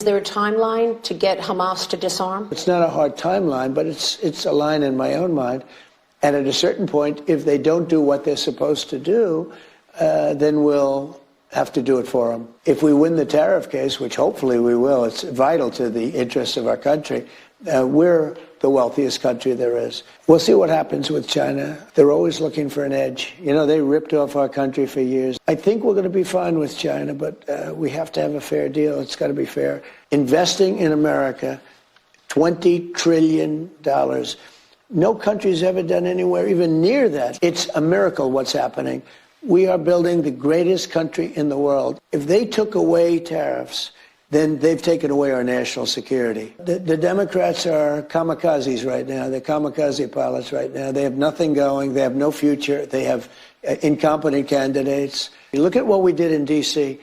Is there a timeline to get Hamas to disarm? It's not a hard timeline, but it's a line in my own mind. And at a certain point, if they don't do what they're supposed to do, then we'll have to do it for them. If we win the tariff case, which hopefully we will, it's vital to the interests of our country, we're the wealthiest country there is. We'll see what happens with China. They're always looking for an edge. You know, they ripped off our country for years. I think we're going to be fine with China, but we have to have a fair deal. It's got to be fair. Investing in America, $20 trillion. No country's ever done anywhere even near that. It's a miracle what's happening. We are building the greatest country in the world. If they took away tariffs, then they've taken away our national security. The Democrats are kamikazes right now. They're kamikaze pilots right now. They have nothing going. They have no future. They have incompetent candidates. You look at what we did in D.C.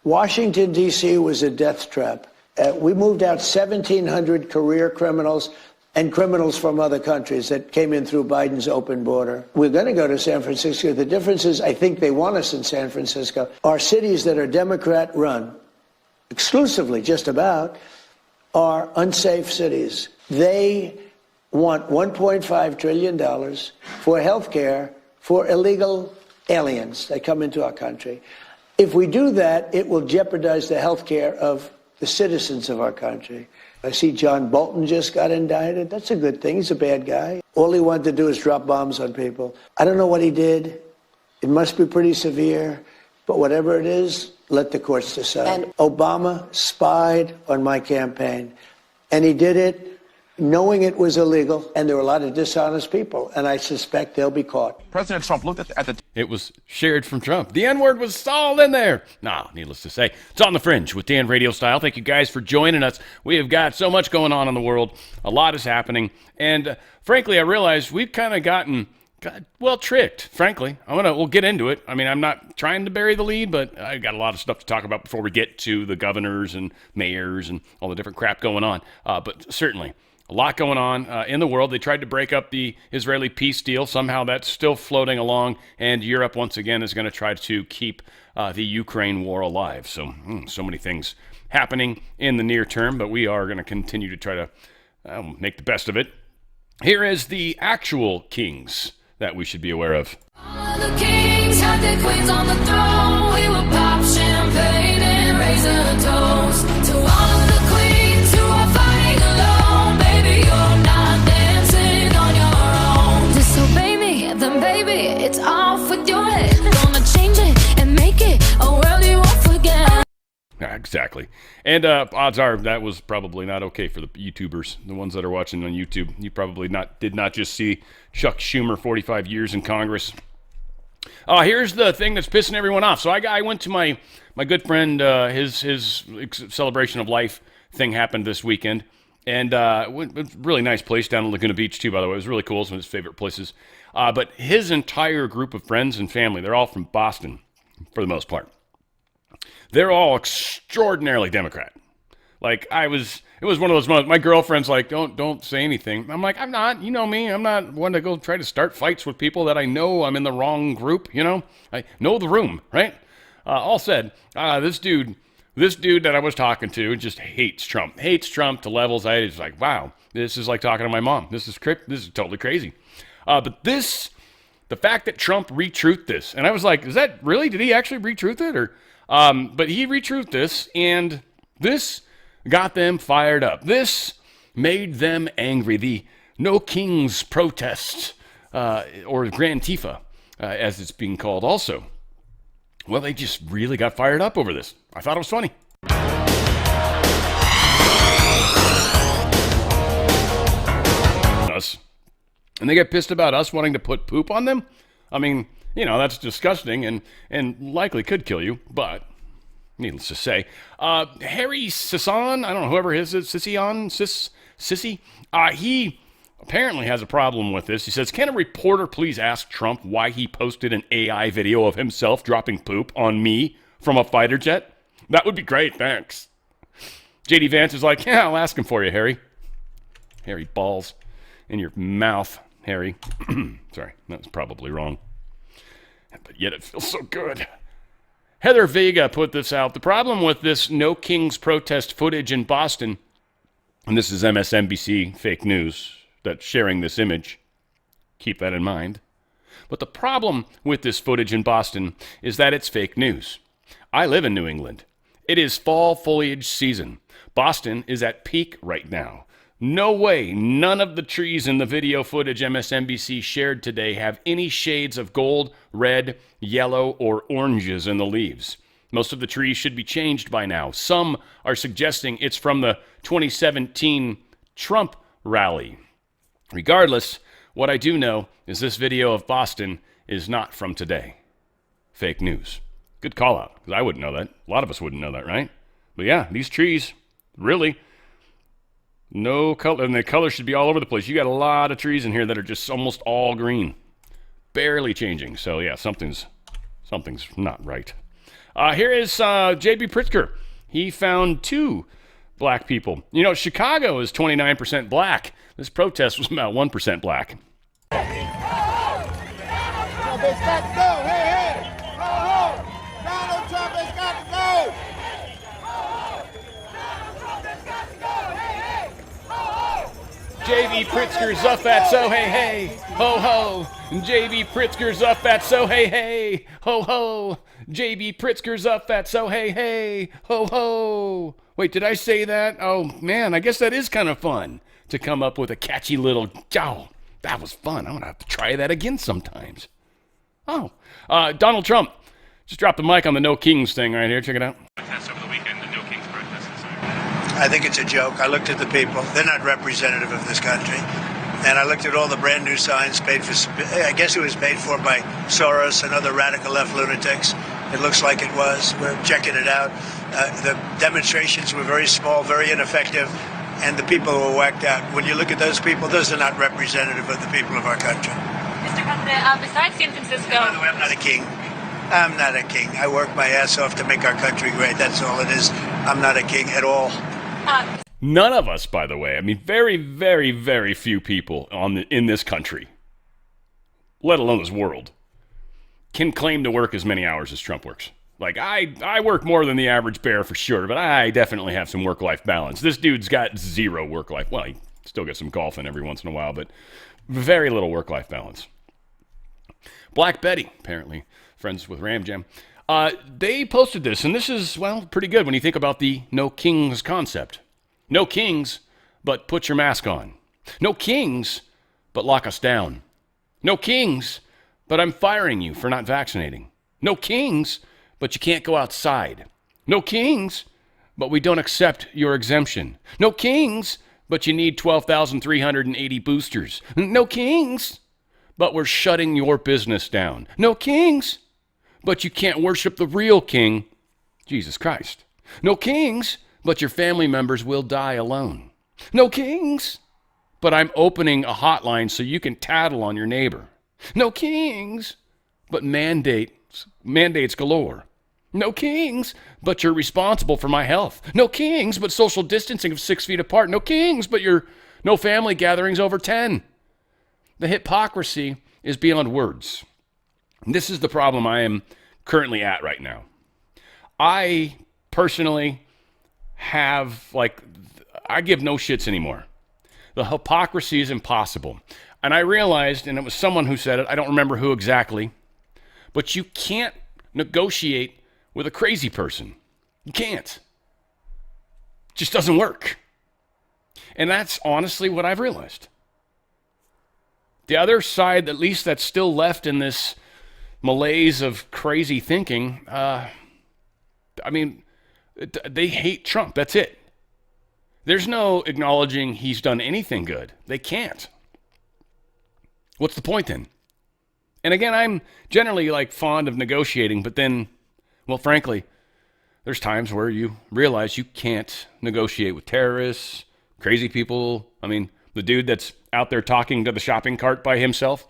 Washington, D.C. was a death trap. We moved out 1,700 career criminals and criminals from other countries that came in through Biden's open border. We're going to go to San Francisco. The difference is I think they want us in San Francisco. Our cities that are Democrat-run, exclusively just about, are unsafe cities. They want $1.5 trillion for health care for illegal aliens that come into our country. If we do that, it will jeopardize the health care of the citizens of our country. I see John Bolton just got indicted. That's a good thing. He's a bad guy. All he wanted to do is drop bombs on people. I don't know what he did. It must be pretty severe. But whatever it is, let the courts decide. And Obama spied on my campaign. And he did it knowing it was illegal. And there were a lot of dishonest people. And I suspect they'll be caught. President Trump looked at the... It was shared from Trump. The N-word was all in there. No, needless to say. It's On the Fringe with Dan RadioStyle. Thank you guys for joining us. We have got so much going on in the world. A lot is happening. And frankly, I realize we've kind of gotten... tricked, frankly. We'll get into it. I mean, I'm not trying to bury the lead, but I got a lot of stuff to talk about before we get to the governors and mayors and all the different crap going on. But certainly, a lot going on in the world. They tried to break up the Israeli peace deal. Somehow that's still floating along, and Europe, once again, is going to try to keep the Ukraine war alive. So many things happening in the near term, but we are going to continue to try to make the best of it. Here is the actual kings that we should be aware of. All the kings had their queens on the throne. We will pop champagne and raise a toast to all of the queens who are fighting alone. Baby, you're not dancing on your own. Disobey me, then baby, it's off with your head. Gonna change it and make it a world you won't forget. Exactly. And odds are that was probably not okay for the YouTubers, the ones that are watching on YouTube. You probably did not just see Chuck Schumer, 45 years in Congress. Here's the thing that's pissing everyone off. So I went to my good friend, his celebration of life thing happened this weekend. And it's a really nice place down in Laguna Beach, too, by the way. It was really cool. It's one of his favorite places. But his entire group of friends and family, they're all from Boston for the most part. They're all extraordinarily Democrat. Like, it was one of those moments. My girlfriend's like, don't say anything. I'm like, I'm not. You know me. I'm not one to go try to start fights with people that I know I'm in the wrong group. You know, I know the room, right? All said, this dude that I was talking to just hates Trump to levels. I was like, wow, this is like talking to my mom. This is totally crazy. But the fact that Trump retruthed this, and I was like, is that really? Did he actually retruth it? Or, but he retruthed this, and this got them fired up. This made them angry. The No Kings protest, or Grand Tifa, as it's being called also. Well, they just really got fired up over this. I thought it was funny. Us. And they get pissed about us wanting to put poop on them? I mean, you know, that's disgusting and likely could kill you, but needless to say. Harry Sisson, I don't know, whoever his is, Sissy, he apparently has a problem with this. He says, can a reporter please ask Trump why he posted an AI video of himself dropping poop on me from a fighter jet? That would be great, thanks. J.D. Vance is like, yeah, I'll ask him for you, Harry. Harry balls in your mouth, Harry. Sorry, that was probably wrong. But yet it feels so good. Heather Vega put this out. The problem with this No Kings protest footage in Boston, and this is MSNBC fake news that's sharing this image. Keep that in mind. But the problem with this footage in Boston is that it's fake news. I live in New England. It is fall foliage season. Boston is at peak right now. No way, none of the trees in the video footage MSNBC shared today have any shades of gold, red, yellow, or oranges in the leaves. Most of the trees should be changed by now. Some are suggesting it's from the 2017 Trump rally. Regardless, what I do know is this video of Boston is not from today. Fake news. Good call out, because I wouldn't know that. A lot of us wouldn't know that, right? But yeah, these trees, really, no color, and the color should be all over the place. You got a lot of trees in here that are just almost all green, barely changing. So yeah, something's not right. Here is J.B. Pritzker. He found 2 black people. You know, Chicago is 29% black. This protest was about 1% black. It's got to go. Hey, hey. Ho, ho. Donald Trump has got to go. Ho, ho. Donald Trump has got to go. Hey, hey. Ho, ho. J.B. Pritzker's up at so hey hey. Ho ho. J.B. Pritzker's up at so hey hey. Ho ho. J.B. Pritzker's up at so hey hey. Ho ho. Wait, did I say that? Oh man, I guess that is kind of fun to come up with a catchy little jowl. That was fun. I'm going to have to try that again sometimes. Oh, Donald Trump just dropped the mic on the No Kings thing right here. Check it out. Over the weekend, the No Kings protests. I think it's a joke. I looked at the people. They're not representative of this country. And I looked at all the brand new signs paid for, I guess it was paid for by Soros and other radical left lunatics. It looks like it was. We're checking it out. The demonstrations were very small, very ineffective, and the people were whacked out. When you look at those people, those are not representative of the people of our country. Mr. President, besides San Francisco... By the way, I'm not a king. I'm not a king. I work my ass off to make our country great. That's all it is. I'm not a king at all. None of us, by the way. I mean, very, very, very few people in this country, let alone this world, can claim to work as many hours as Trump works. Like, I work more than the average bear for sure, but I definitely have some work-life balance. This dude's got zero work-life. Well, he still gets some golfing every once in a while, but very little work-life balance. Black Betty, apparently, friends with Ram Jam. They posted this, and this is, well, pretty good when you think about the No Kings concept. No kings, but put your mask on. No kings, but lock us down. No kings, but I'm firing you for not vaccinating. No kings, but you can't go outside. No kings, but we don't accept your exemption. No kings, but you need 12,380 boosters. No kings, but we're shutting your business down. No kings, but you can't worship the real king, Jesus Christ. No kings, but your family members will die alone. No kings, but I'm opening a hotline so you can tattle on your neighbor. No kings, but mandates galore. No kings, but you're responsible for my health. No kings, but social distancing of 6 feet apart. No kings, but no family gatherings over 10. The hypocrisy is beyond words. And this is the problem I am currently at right now. I personally I give no shits anymore. The hypocrisy is impossible. And I realized, and it was someone who said it, I don't remember who exactly, but you can't negotiate with a crazy person. You can't. It just doesn't work. And that's honestly what I've realized. The other side, at least that's still left in this malaise of crazy thinking, they hate Trump. That's it. There's no acknowledging he's done anything good. They can't. What's the point then? And again, I'm generally fond of negotiating, but then, well, frankly, there's times where you realize you can't negotiate with terrorists, crazy people. I mean, the dude that's out there talking to the shopping cart by himself.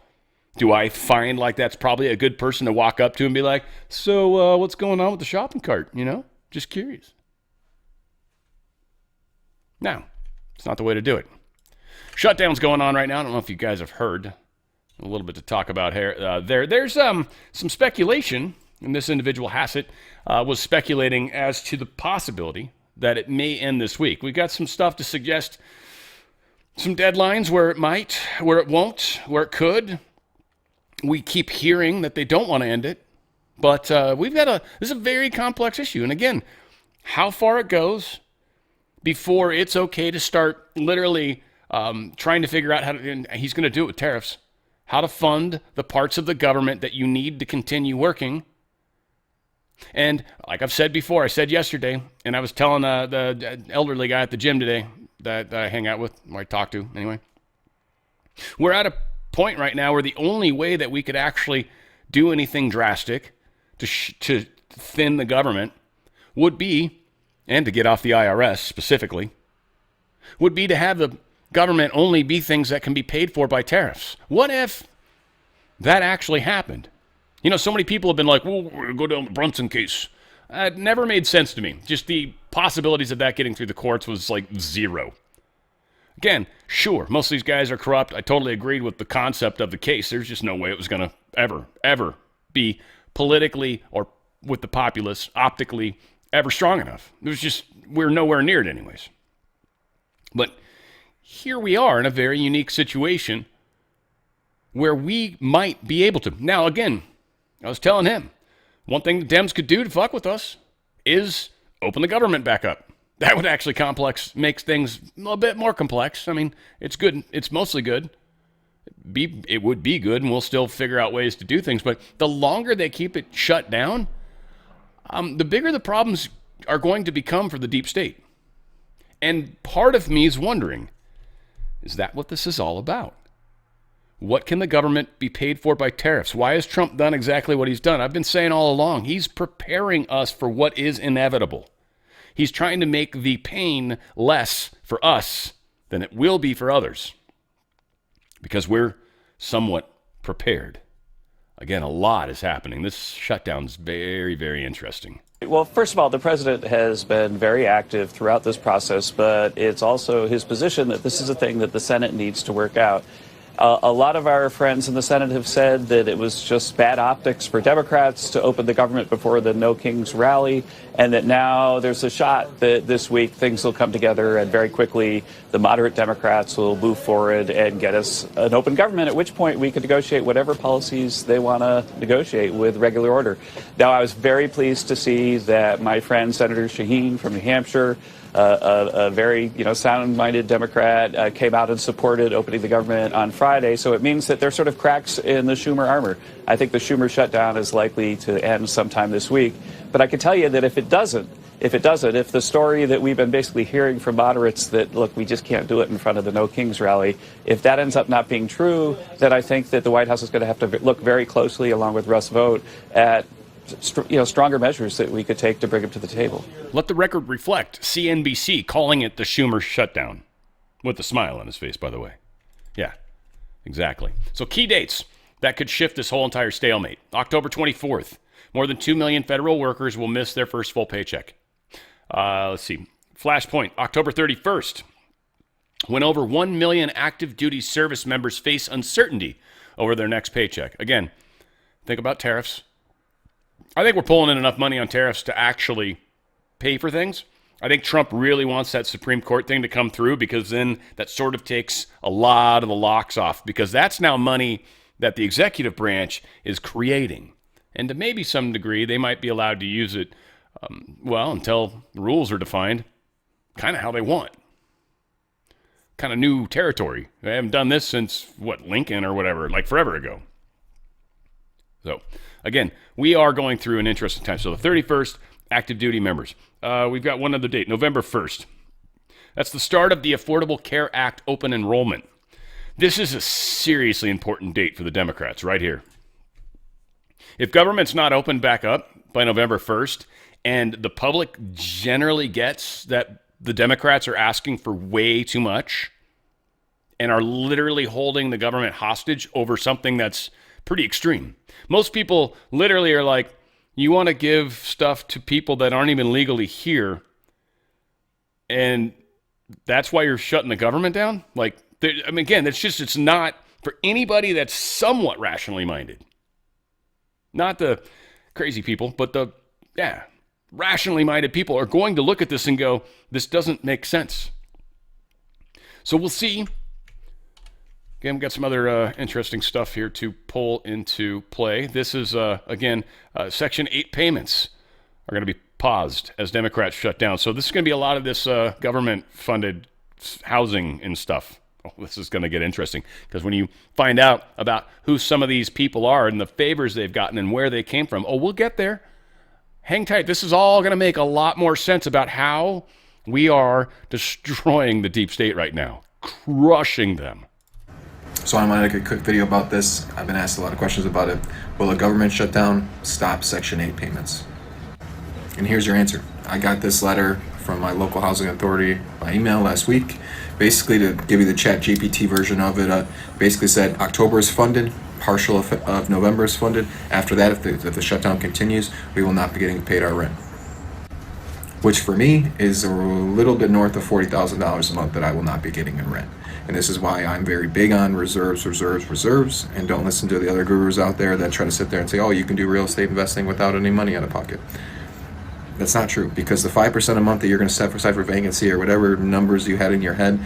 Do I find that's probably a good person to walk up to and be like, so what's going on with the shopping cart? Just curious. No, it's not the way to do it. Shutdown's going on right now. I don't know if you guys have heard. A little bit to talk about here. There's some speculation and this individual Hassett was speculating as to the possibility that it may end this week. We've got some stuff to suggest some deadlines where it might, where it won't, where it could. We keep hearing that they don't want to end it, but this is a very complex issue. And again, how far it goes before it's okay to start literally trying to figure out how to, and he's going to do it with tariffs, how to fund the parts of the government that you need to continue working. And like I've said before, I said yesterday, and I was telling the elderly guy at the gym today that I hang out with, or I talk to anyway, we're at a point right now where the only way that we could actually do anything drastic to thin the government would be, and to get off the IRS specifically, would be to have the government only be things that can be paid for by tariffs. What if that actually happened? You know, so many people have been like, well, we're going to go down the Brunson case. It never made sense to me. Just the possibilities of that getting through the courts was like zero. Again, sure, most of these guys are corrupt. I totally agreed with the concept of the case. There's just no way it was going to ever be politically or with the populace optically ever strong enough. It was just, we're nowhere near it anyways. But here we are in a very unique situation where we might be able to. Now, again, I was telling him, one thing the Dems could do to fuck with us is open the government back up. That would actually makes things a little bit more complex. I mean, it's good. It's mostly good. It would be good, and we'll still figure out ways to do things. But the longer they keep it shut down, the bigger the problems are going to become for the deep state. And part of me is wondering, is that what this is all about? What can the government be paid for by tariffs? Why has Trump done exactly what he's done? I've been saying all along, he's preparing us for what is inevitable. He's trying to make the pain less for us than it will be for others, because we're somewhat prepared. Again, a lot is happening. This shutdown's very, very interesting. Well, first of all, the president has been very active throughout this process, but it's also his position that this is a thing that the Senate needs to work out. A lot of our friends in the Senate have said that it was just bad optics for Democrats to open the government before the No Kings rally, and that now there's a shot that this week things will come together and very quickly the moderate Democrats will move forward and get us an open government, at which point we could negotiate whatever policies they want to negotiate with regular order. Now, I was very pleased to see that my friend Senator Shaheen from New Hampshire, a very sound-minded Democrat, came out and supported opening the government on Friday. So it means that there's sort of cracks in the Schumer armor. I think the Schumer shutdown is likely to end sometime this week. But I can tell you that if the story that we've been basically hearing from moderates that, look, we just can't do it in front of the No Kings rally, if that ends up not being true, then I think that the White House is going to have to look very closely, along with Russ Vought, at stronger measures that we could take to bring him to the table. Let the record reflect CNBC calling it the Schumer shutdown. With a smile on his face, by the way. Yeah, exactly. So key dates that could shift this whole entire stalemate. October 24th, more than 2 million federal workers will miss their first full paycheck. Let's see. Flashpoint, October 31st, when over 1 million active duty service members face uncertainty over their next paycheck. Again, think about tariffs. I think we're pulling in enough money on tariffs to actually pay for things. I think Trump really wants that Supreme Court thing to come through, because then that sort of takes a lot of the locks off, because that's now money that the executive branch is creating. And to maybe some degree, they might be allowed to use it, until the rules are defined, kind of how they want. Kind of new territory. They haven't done this since, Lincoln or whatever, like forever ago. So, again, we are going through an interesting time. So the 31st, active duty members. We've got one other date, November 1st. That's the start of the Affordable Care Act open enrollment. This is a seriously important date for the Democrats right here. If government's not opened back up by November 1st, and the public generally gets that the Democrats are asking for way too much and are literally holding the government hostage over something that's pretty extreme. Most people literally are like, you want to give stuff to people that aren't even legally here, and that's why you're shutting the government down? Again, it's not for anybody that's somewhat rationally minded. Not the crazy people, but rationally minded people are going to look at this and go, this doesn't make sense. So we'll see. Again, we've got some other interesting stuff here to pull into play. This is, again, Section 8 payments are going to be paused as Democrats shut down. So this is going to be a lot of this government-funded housing and stuff. Oh, this is going to get interesting because when you find out about who some of these people are and the favors they've gotten and where they came from, we'll get there. Hang tight. This is all going to make a lot more sense about how we are destroying the deep state right now, crushing them. So I want to make a quick video about this. I've been asked a lot of questions about it. Will a government shutdown stop Section 8 payments? And here's your answer. I got this letter from my local housing authority by email last week. Basically, to give you the chat GPT version of it, basically said October is funded, partial of November is funded. After that, if the shutdown continues, we will not be getting paid our rent. Which for me is a little bit north of $40,000 a month that I will not be getting in rent. And this is why I'm very big on reserves, and don't listen to the other gurus out there that try to sit there and say, oh, you can do real estate investing without any money out of pocket. That's not true, because the 5% a month that you're going to set aside for vacancy or whatever numbers you had in your head,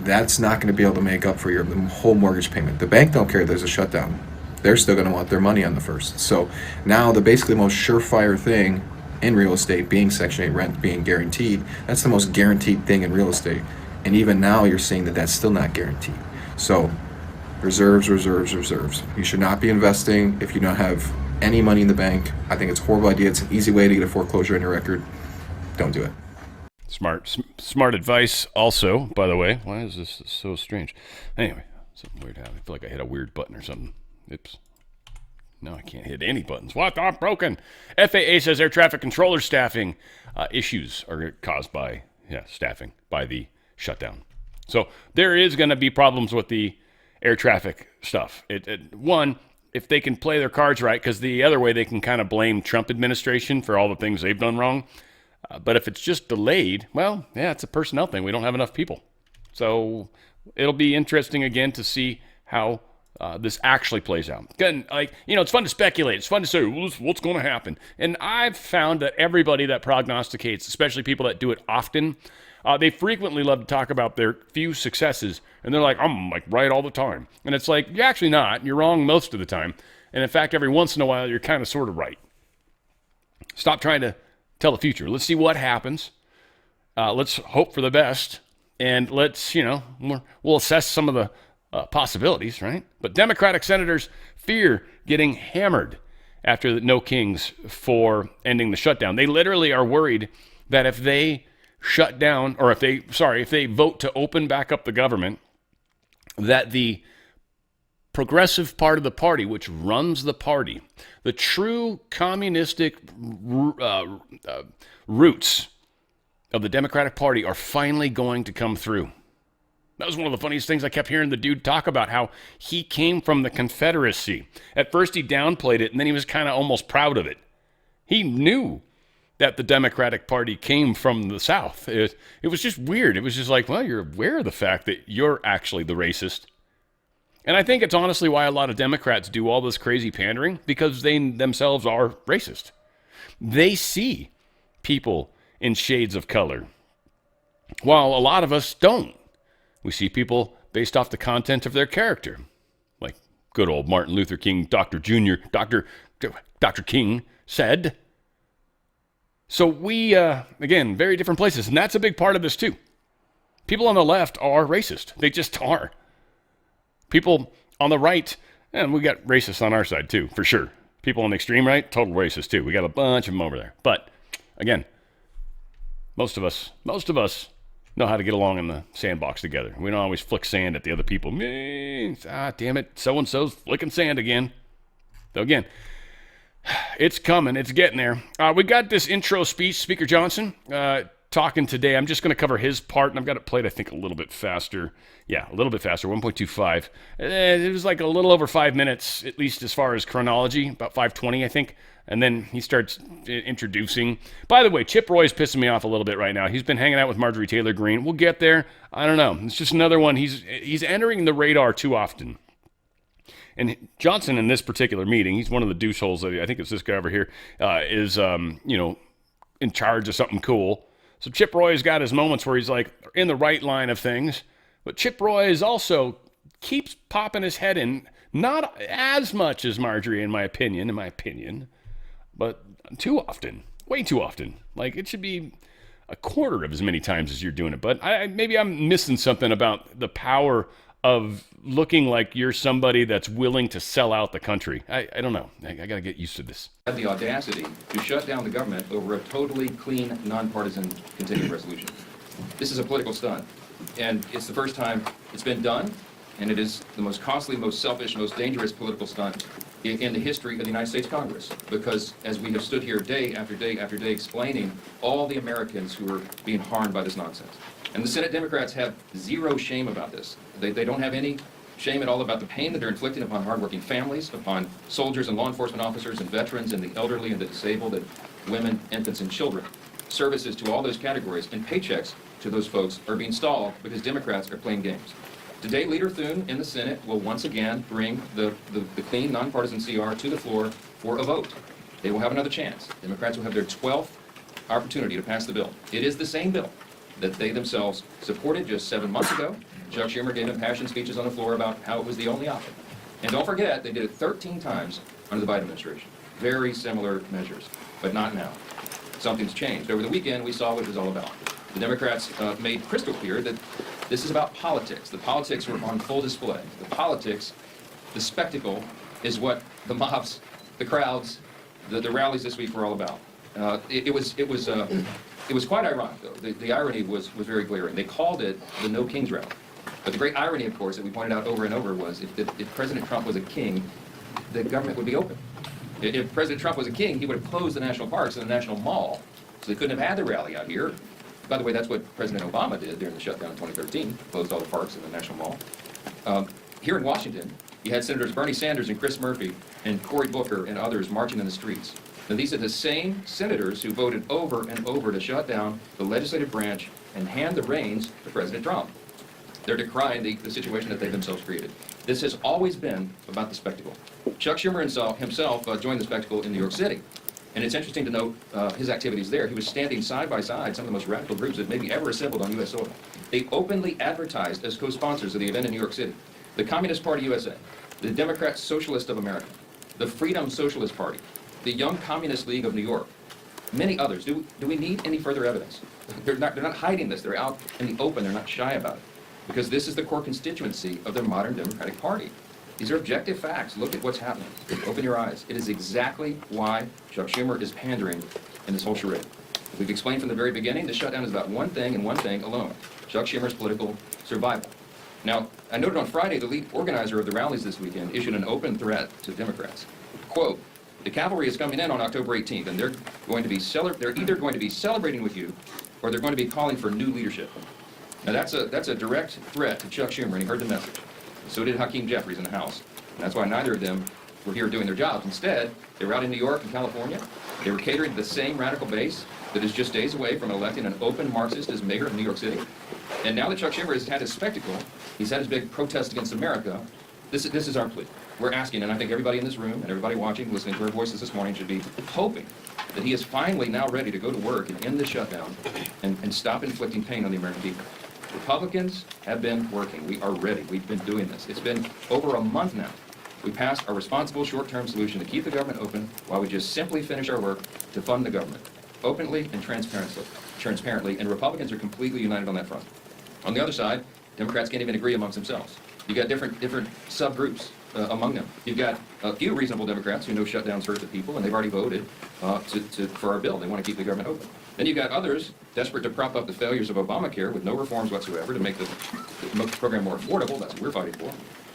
that's not going to be able to make up for your whole mortgage payment. The bank don't care there's a shutdown. They're still going to want their money on the first. So now the basically most surefire thing in real estate being Section 8 rent being guaranteed, that's the most guaranteed thing in real estate. And even now you're seeing that that's still not guaranteed. So reserves. You should not be investing if you don't have any money in the bank. I think it's a horrible idea. It's an easy way to get a foreclosure on your record. Don't do it. Smart advice also, by the way. Why is this so strange? Anyway, something weird happened. I feel like I hit a weird button or something. Oops. No, I can't hit any buttons. What? I'm broken. FAA says air traffic controller staffing issues are caused by staffing by the shutdown. So there is going to be problems with the air traffic stuff. One, if they can play their cards right, because the other way they can kind of blame Trump administration for all the things they've done wrong. But if it's just delayed, well, it's a personnel thing. We don't have enough people. So it'll be interesting again to see how this actually plays out. Again, it's fun to speculate. It's fun to say, what's going to happen? And I've found that everybody that prognosticates, especially people that do it often, they frequently love to talk about their few successes, and they're like, I'm right all the time. And it's like, you're actually not. You're wrong most of the time. And in fact, every once in a while, you're kind of sort of right. Stop trying to tell the future. Let's see what happens. Let's hope for the best. And let's, we'll assess some of the possibilities, right? But Democratic senators fear getting hammered after the no kings for ending the shutdown. They literally are worried that if they shut down, or if they vote to open back up the government, that the progressive part of the party, which runs the party, the true communistic roots of the Democratic Party are finally going to come through. That was one of the funniest things I kept hearing the dude talk about, how he came from the Confederacy. At first he downplayed it, and then he was kind of almost proud of it. He knew that the Democratic Party came from the South. It was just weird. It was just like, well, you're aware of the fact that you're actually the racist. And I think it's honestly why a lot of Democrats do all this crazy pandering, because they themselves are racist. They see people in shades of color, while a lot of us don't. We see people based off the content of their character, like good old Martin Luther King, Dr. King said. So we, again, very different places. And that's a big part of this, too. People on the left are racist. They just are. People on the right, and we got racists on our side, too, for sure. People on the extreme right, total racist, too. We got a bunch of them over there. But, again, most of us know how to get along in the sandbox together. We don't always flick sand at the other people. Damn it, so-and-so's flicking sand again. So, again, it's coming. It's getting there. We got this intro speech, Speaker Johnson, talking today. I'm just going to cover his part, and I've got it played, I think, a little bit faster. Yeah, a little bit faster, 1.25. It was like a little over 5 minutes, at least as far as chronology, about 5:20, I think. And then he starts introducing. By the way, Chip Roy's pissing me off a little bit right now. He's been hanging out with Marjorie Taylor Greene. We'll get there. I don't know. It's just another one. He's entering the radar too often. And Johnson, in this particular meeting, he's one of the doucheholes that I think it's this guy over here, is, in charge of something cool. So Chip Roy's got his moments where he's like in the right line of things. But Chip Roy is also keeps popping his head in, not as much as Marjorie, in my opinion, but too often, way too often. Like, it should be a quarter of as many times as you're doing it. But maybe I'm missing something about the power of looking like you're somebody that's willing to sell out the country. I don't know. I got to get used to this. Had the audacity to shut down the government over a totally clean, nonpartisan continuing resolution. This is a political stunt, and it's the first time it's been done, and it is the most costly, most selfish, most dangerous political stunt in the history of the United States Congress, because as we have stood here day after day after day explaining all the Americans who are being harmed by this nonsense. And the Senate Democrats have zero shame about this. They don't have any shame at all about the pain that they're inflicting upon hardworking families, upon soldiers and law enforcement officers and veterans and the elderly and the disabled and women, infants, and children. Services to all those categories and paychecks to those folks are being stalled because Democrats are playing games. Today, Leader Thune in the Senate will once again bring the clean, nonpartisan CR to the floor for a vote. They will have another chance. Democrats will have their 12th opportunity to pass the bill. It is the same bill that they themselves supported just 7 months ago. Chuck Schumer gave impassioned speeches on the floor about how it was the only option. And don't forget, they did it 13 times under the Biden administration. Very similar measures, but not now. Something's changed. Over the weekend, we saw what it was all about. The Democrats made crystal clear that this is about politics. The politics were on full display. The politics, the spectacle, is what the mobs, the crowds, the rallies this week were all about. It was quite ironic, though. The irony was very glaring. They called it the No Kings Rally. But the great irony, of course, that we pointed out over and over was if President Trump was a king, the government would be open. If President Trump was a king, he would have closed the national parks and the National Mall, so they couldn't have had the rally out here. By the way, that's what President Obama did during the shutdown in 2013, closed all the parks and the National Mall. Here in Washington, you had Senators Bernie Sanders and Chris Murphy and Cory Booker and others marching in the streets. Now, these are the same senators who voted over and over to shut down the legislative branch and hand the reins to President Trump. They're decrying the situation that they themselves created. This has always been about the spectacle. Chuck Schumer himself joined the spectacle in New York City. And it's interesting to note his activities there. He was standing side by side some of the most radical groups that maybe ever assembled on U.S. soil. They openly advertised as co-sponsors of the event in New York City. The Communist Party USA, the Democrat Socialist of America, the Freedom Socialist Party, the Young Communist League of New York, many others. Do we need any further evidence? They're not hiding this. They're out in the open. They're not shy about it. Because this is the core constituency of their modern Democratic Party. These are objective facts. Look at what's happening. Open your eyes. It is exactly why Chuck Schumer is pandering in this whole charade. We've explained from the very beginning, the shutdown is about one thing and one thing alone: Chuck Schumer's political survival. Now, I noted on Friday, the lead organizer of the rallies this weekend issued an open threat to Democrats. Quote, "The cavalry is coming in on October 18th, and they're either going to be celebrating with you, or they're going to be calling for new leadership." Now, that's a direct threat to Chuck Schumer, and he heard the message. So did Hakeem Jeffries in the House. And that's why neither of them were here doing their jobs. Instead, they were out in New York and California. They were catering to the same radical base that is just days away from electing an open Marxist as mayor of New York City. And now that Chuck Schumer has had his spectacle, he's had his big protest against America, this is our plea. We're asking, and I think everybody in this room and everybody watching, listening to our voices this morning should be hoping that he is finally now ready to go to work and end the shutdown and stop inflicting pain on the American people. Republicans have been working. We are ready. We've been doing this. It's been over a month now. We passed our responsible short-term solution to keep the government open while we just simply finish our work to fund the government openly and transparently, and Republicans are completely united on that front. On the other side, Democrats can't even agree amongst themselves. You've got different subgroups among them. You've got a few reasonable Democrats who know shutdowns hurt the people, and they've already voted for our bill. They want to keep the government open. Then you've got others desperate to prop up the failures of Obamacare with no reforms whatsoever to make the program more affordable. That's what we're fighting for.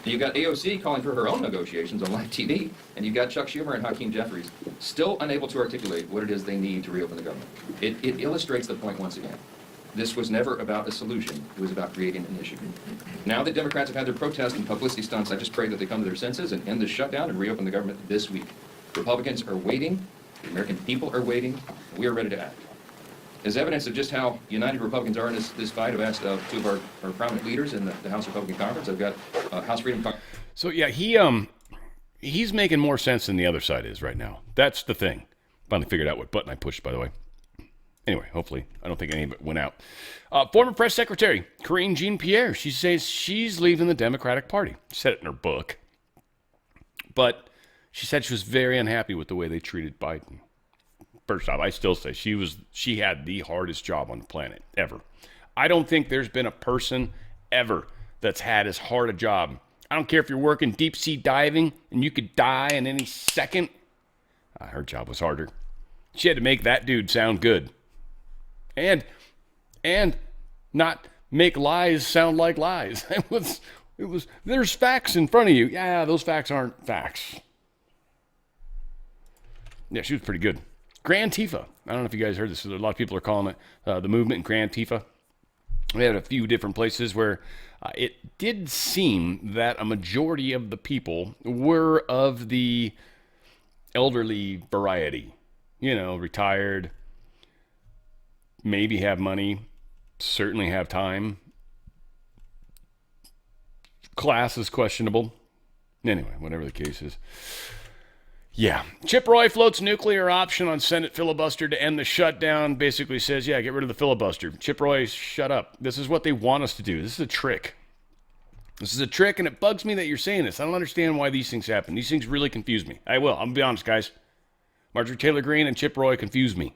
And you've got AOC calling for her own negotiations on live TV, and you've got Chuck Schumer and Hakeem Jeffries still unable to articulate what it is they need to reopen the government. It illustrates the point once again. This was never about a solution. It was about creating an issue. Now that Democrats have had their protests and publicity stunts, I just pray that they come to their senses and end this shutdown and reopen the government this week. Republicans are waiting. The American people are waiting. And we are ready to act. As evidence of just how united Republicans are in this fight, I've asked two of our prominent leaders in the House Republican Conference. I've got House Freedom. So yeah, he he's making more sense than the other side is right now. That's the thing. Finally figured out what button I pushed, by the way. Anyway, hopefully, I don't think any of it went out. Former press secretary Karine Jean-Pierre, she says she's leaving the Democratic Party. She said it in her book. But she said she was very unhappy with the way they treated Biden. First off, I still say she had the hardest job on the planet ever. I don't think there's been a person ever that's had as hard a job. I don't care if you're working deep sea diving and you could die in any second. Her job was harder. She had to make that dude sound good. And not make lies sound like lies. It was there's facts in front of you. Yeah, those facts aren't facts. Yeah, she was pretty good. Grand Tifa. I don't know if you guys heard this. A lot of people are calling it the movement Grand Tifa. We had a few different places where it did seem that a majority of the people were of the elderly variety. You know, retired, maybe have money, certainly have time. Class is questionable. Anyway, whatever the case is. Yeah. Chip Roy floats nuclear option on Senate filibuster to end the shutdown. Basically says, yeah, get rid of the filibuster. Chip Roy, shut up. This is what they want us to do. This is a trick. This is a trick, and it bugs me that you're saying this. I don't understand why these things happen. These things really confuse me. I will. I'm going to be honest, guys. Marjorie Taylor Greene and Chip Roy confuse me.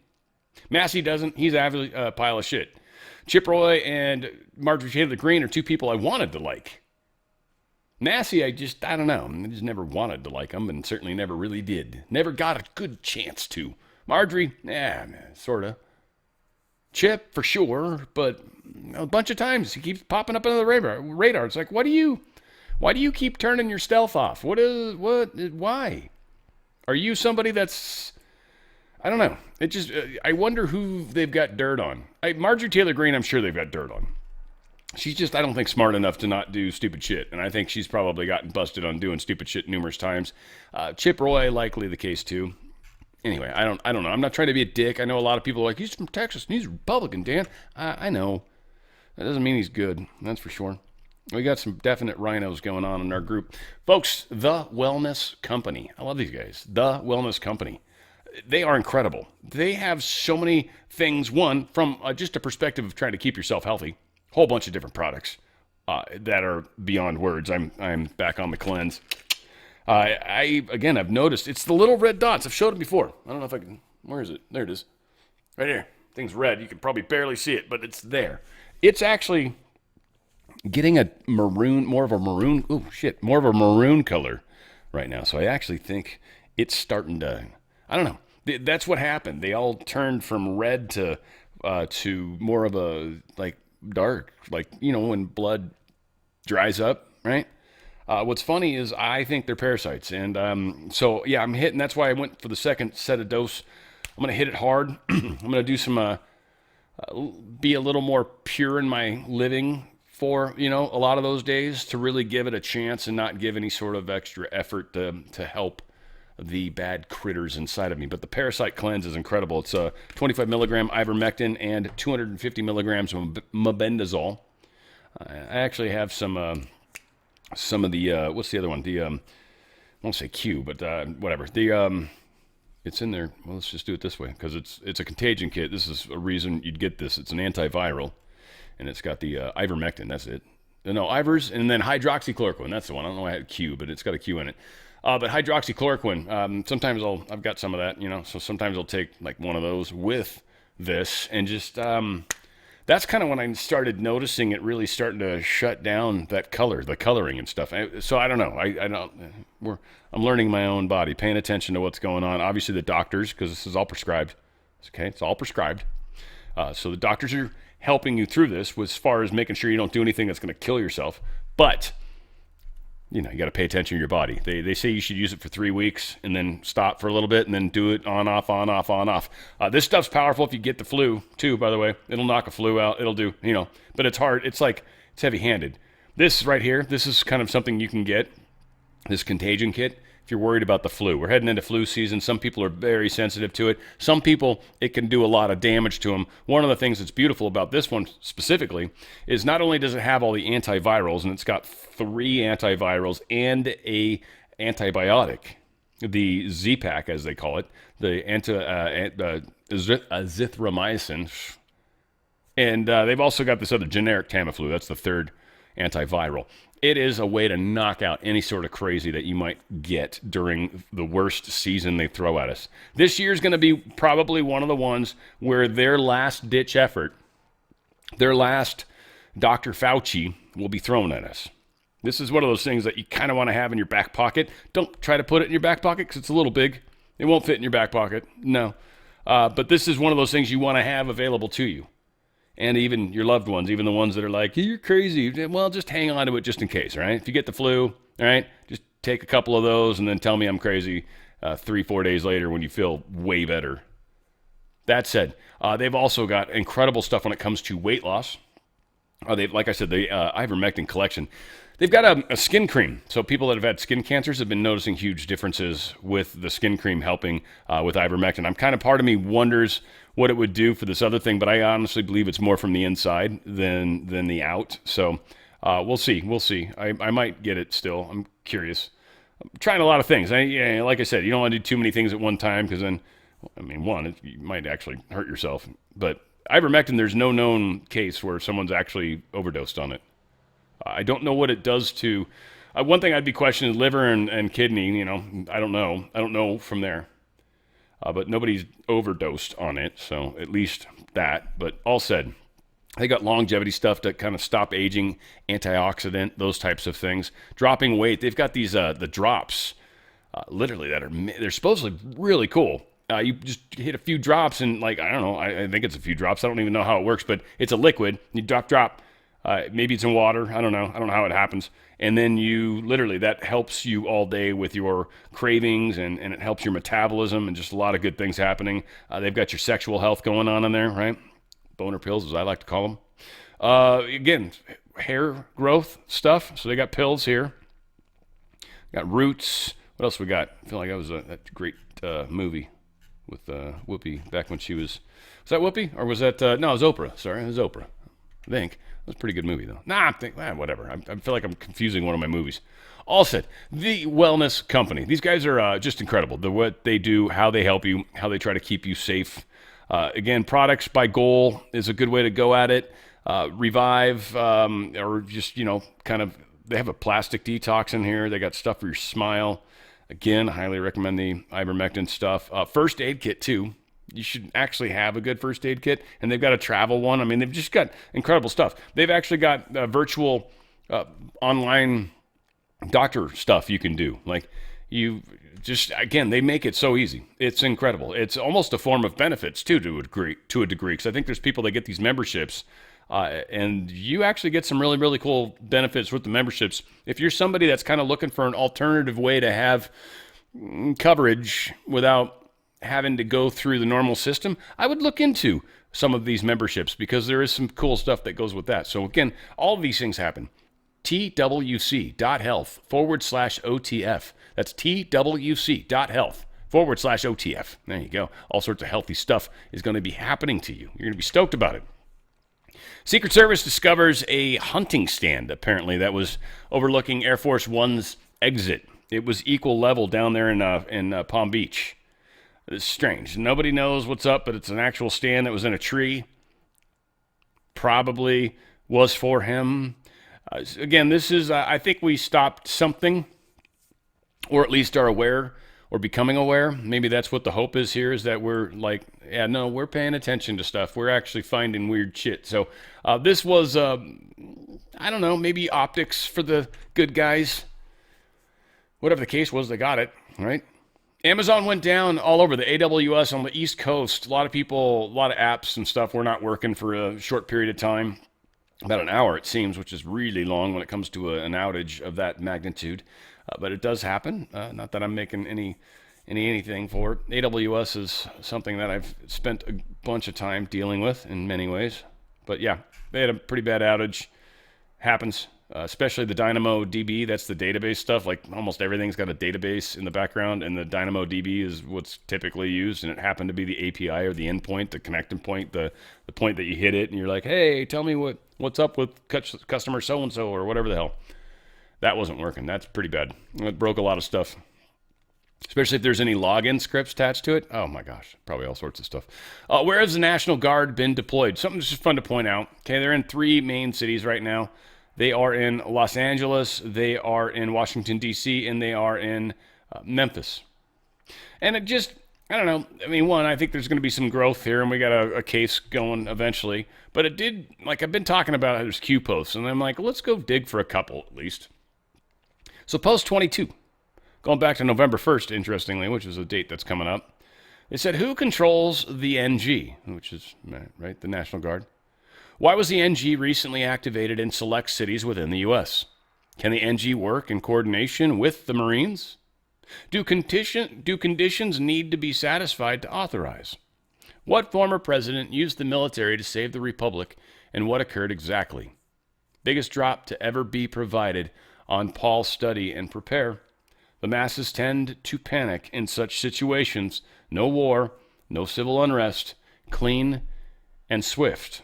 Massey doesn't. He's a pile of shit. Chip Roy and Marjorie Taylor Greene are two people I wanted to like. Massey, I don't know. I just never wanted to like him and certainly never really did. Never got a good chance to. Marjorie, sort of. Chip, for sure, but a bunch of times he keeps popping up under the radar. It's like, why do you keep turning your stealth off? Why? Are you somebody that's, I don't know. It just, I wonder who they've got dirt on. Marjorie Taylor Greene, I'm sure they've got dirt on. She's just, I don't think, smart enough to not do stupid shit. And I think she's probably gotten busted on doing stupid shit numerous times. Chip Roy, likely the case too. Anyway, I don't know. I'm not trying to be a dick. I know a lot of people are like, he's from Texas and he's a Republican, Dan. I know. That doesn't mean he's good. That's for sure. We got some definite rhinos going on in our group. Folks, The Wellness Company. I love these guys. The Wellness Company. They are incredible. They have so many things. One, from just a perspective of trying to keep yourself healthy. Whole bunch of different products that are beyond words. I'm back on the cleanse. I've noticed it's the little red dots. I've showed them before. I don't know if I can. Where is it? There it is. Right here. Thing's red. You can probably barely see it, but it's there. It's actually getting more of a maroon color right now. So I actually think it's starting to, I don't know. That's what happened. They all turned from red to more of a like dark, like, when blood dries up, right? What's funny is I think they're parasites. And so, yeah, I'm hitting. That's why I went for the second set of dose. I'm going to hit it hard. I'm going to do some, be a little more pure in my living for, a lot of those days to really give it a chance and not give any sort of extra effort to help the bad critters inside of me. But the Parasite Cleanse is incredible. It's 25 milligram ivermectin and 250 milligrams of mebendazole. I actually have some of the, what's the other one? I won't say Q, but whatever. It's in there. Well, let's just do it this way because it's a contagion kit. This is a reason you'd get this. It's an antiviral, and it's got the ivermectin. That's it. No, Ivers, and then hydroxychloroquine. That's the one. I don't know why I had Q, but it's got a Q in it. But hydroxychloroquine, sometimes I've got some of that, so sometimes I'll take like one of those with this and just, that's kind of when I started noticing it really starting to shut down that the coloring and stuff. So I don't know. I'm learning my own body, paying attention to what's going on. Obviously the doctors, because this is all prescribed. Okay. It's all prescribed. So the doctors are helping you through this as far as making sure you don't do anything that's going to kill yourself. But you got to pay attention to your body. They say you should use it for 3 weeks and then stop for a little bit and then do it on, off, on, off, on, off. This stuff's powerful if you get the flu, too, by the way. It'll knock a flu out. It'll do, but it's hard. It's heavy-handed. This right here, this is kind of something you can get, this contagion kit, if you're worried about the flu. We're heading into flu season. Some people are very sensitive to it. Some people, it can do a lot of damage to them. One of the things that's beautiful about this one specifically is not only does it have all the antivirals, and it's got 3 antivirals and antibiotic, the Z-Pack, as they call it, the azithromycin. And they've also got this other generic Tamiflu. That's the third antiviral. It is a way to knock out any sort of crazy that you might get during the worst season they throw at us. This year's going to be probably one of the ones where their last-ditch effort, their last Dr. Fauci will be thrown at us. This is one of those things that you kind of want to have in your back pocket. Don't try to put it in your back pocket because it's a little big. It won't fit in your back pocket. No. But this is one of those things you want to have available to you. And even your loved ones, even the ones that are like, you're crazy. Well, just hang on to it just in case, right? If you get the flu, all right, just take a couple of those and then tell me I'm crazy 3-4 days later when you feel way better. That said, they've also got incredible stuff when it comes to weight loss. Like I said, the ivermectin collection. They've got a skin cream. So people that have had skin cancers have been noticing huge differences with the skin cream helping with ivermectin. Part of me wonders what it would do for this other thing, but I honestly believe it's more from the inside than the out. So we'll see. We'll see. I might get it still. I'm curious. I'm trying a lot of things. Like I said, you don't want to do too many things at one time because then, you might actually hurt yourself. But ivermectin, there's no known case where someone's actually overdosed on it. I don't know what it does to... one thing I'd be questioning is liver and kidney. I don't know. I don't know from there. But nobody's overdosed on it, so at least that. But all said, they got longevity stuff to kind of stop aging, antioxidant, those types of things. Dropping weight. They've got these the drops, literally they're supposedly really cool. You just hit a few drops and I don't know. I think it's a few drops. I don't even know how it works, but it's a liquid. You drop. Maybe it's in water. I don't know. I don't know how it happens. And then that helps you all day with your cravings and it helps your metabolism and just a lot of good things happening. They've got your sexual health going on in there, right? Boner pills, as I like to call them. Again, hair growth stuff. So they got pills here. Got roots. What else we got? I feel like that was that great movie with Whoopi back when she was that Whoopi? Or was that, no, it was Oprah. Sorry, it was Oprah, I think. It was a pretty good movie, though. Whatever. I feel like I'm confusing one of my movies. All said, the Wellness Company. These guys are just incredible. What they do, how they help you, how they try to keep you safe. Again, products by goal is a good way to go at it. Revive, or just, they have a plastic detox in here. They got stuff for your smile. Again, I highly recommend the ivermectin stuff. First aid kit, too. You should actually have a good first aid kit, and they've got a travel one. They've just got incredible stuff. They've actually got virtual online doctor stuff you can do. They make it so easy. It's incredible. It's almost a form of benefits, too, to a degree, because I think there's people that get these memberships, and you actually get some really, really cool benefits with the memberships. If you're somebody that's kind of looking for an alternative way to have coverage without having to go through the normal system, I would look into some of these memberships because there is some cool stuff that goes with that. So again, all of these things happen. twc.health/OTF. That's twc.health/OTF. There you go. All sorts of healthy stuff is going to be happening to you. You're going to be stoked about it. Secret Service discovers a hunting stand, apparently, that was overlooking Air Force One's exit. It was equal level down there in Palm Beach. It's strange. Nobody knows what's up, but it's an actual stand that was in a tree. Probably was for him. Again, this is, I think we stopped something, or at least are aware, or becoming aware. Maybe that's what the hope is here, is that we're we're paying attention to stuff. We're actually finding weird shit. So this was, I don't know, maybe optics for the good guys. Whatever the case was, they got it, right? Amazon went down all over the AWS on the East Coast. A lot of people, a lot of apps and stuff were not working for a short period of time. About an hour, it seems, which is really long when it comes to an outage of that magnitude. But it does happen. Not that I'm making anything for it. AWS is something that I've spent a bunch of time dealing with in many ways. But yeah, they had a pretty bad outage. Happens. Especially the DynamoDB, that's the database stuff. Like almost everything's got a database in the background, and the DynamoDB is what's typically used, and it happened to be the API or the endpoint, the connecting point, the point that you hit it, and you're like, hey, tell me what's up with customer so-and-so or whatever the hell. That wasn't working. That's pretty bad. It broke a lot of stuff, especially if there's any login scripts attached to it. Oh my gosh, probably all sorts of stuff. Where has the National Guard been deployed? Something that's just fun to point out. Okay, they're in 3 main cities right now. They are in Los Angeles, they are in Washington, D.C., and they are in Memphis. And it just, I don't know. I mean, one, I think there's going to be some growth here, and we got a case going eventually. But it did, like I've been talking about, there's Q posts, and I'm like, let's go dig for a couple at least. So post 22, going back to November 1st, interestingly, which is a date that's coming up. It said, who controls the NG, which is, right, the National Guard? Why was the NG recently activated in select cities within the U.S.? Can the NG work in coordination with the Marines? Do conditions need to be satisfied to authorize? What former president used the military to save the republic, and what occurred exactly? Biggest drop to ever be provided on Paul Study and Prepare. The masses tend to panic in such situations. No war, no civil unrest, clean and swift.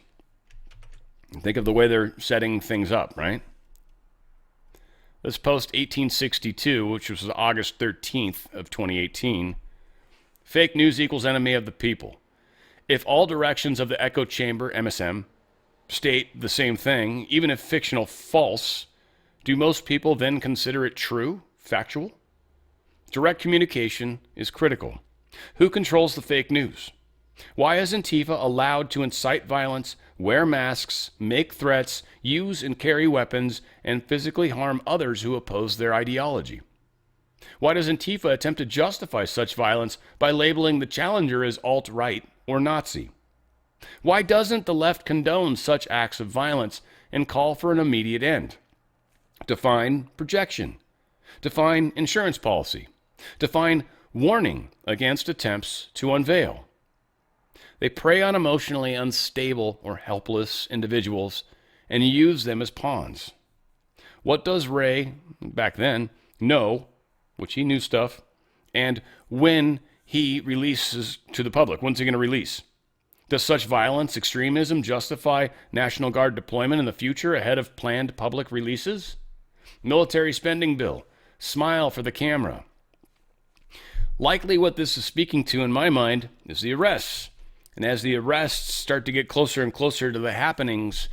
Think of the way they're setting things up, right? This post 1862, which was August 13th of 2018. Fake news equals enemy of the people. If all directions of the echo chamber, MSM, state the same thing, even if fictional false, do most people then consider it true, factual? Direct communication is critical. Who controls the fake news? Why is Antifa allowed to incite violence, wear masks, make threats, use and carry weapons, and physically harm others who oppose their ideology? Why does Antifa attempt to justify such violence by labeling the challenger as alt-right or Nazi? Why doesn't the left condone such acts of violence and call for an immediate end? Define projection. Define insurance policy. Define warning against attempts to unveil. They prey on emotionally unstable or helpless individuals and use them as pawns. What does Ray, back then, know, which he knew stuff, and when he releases to the public? When's he going to release? Does such violence, extremism justify National Guard deployment in the future ahead of planned public releases? Military spending bill. Smile for the camera. Likely what this is speaking to, in my mind, is the arrests. And as the arrests start to get closer and closer to the happenings,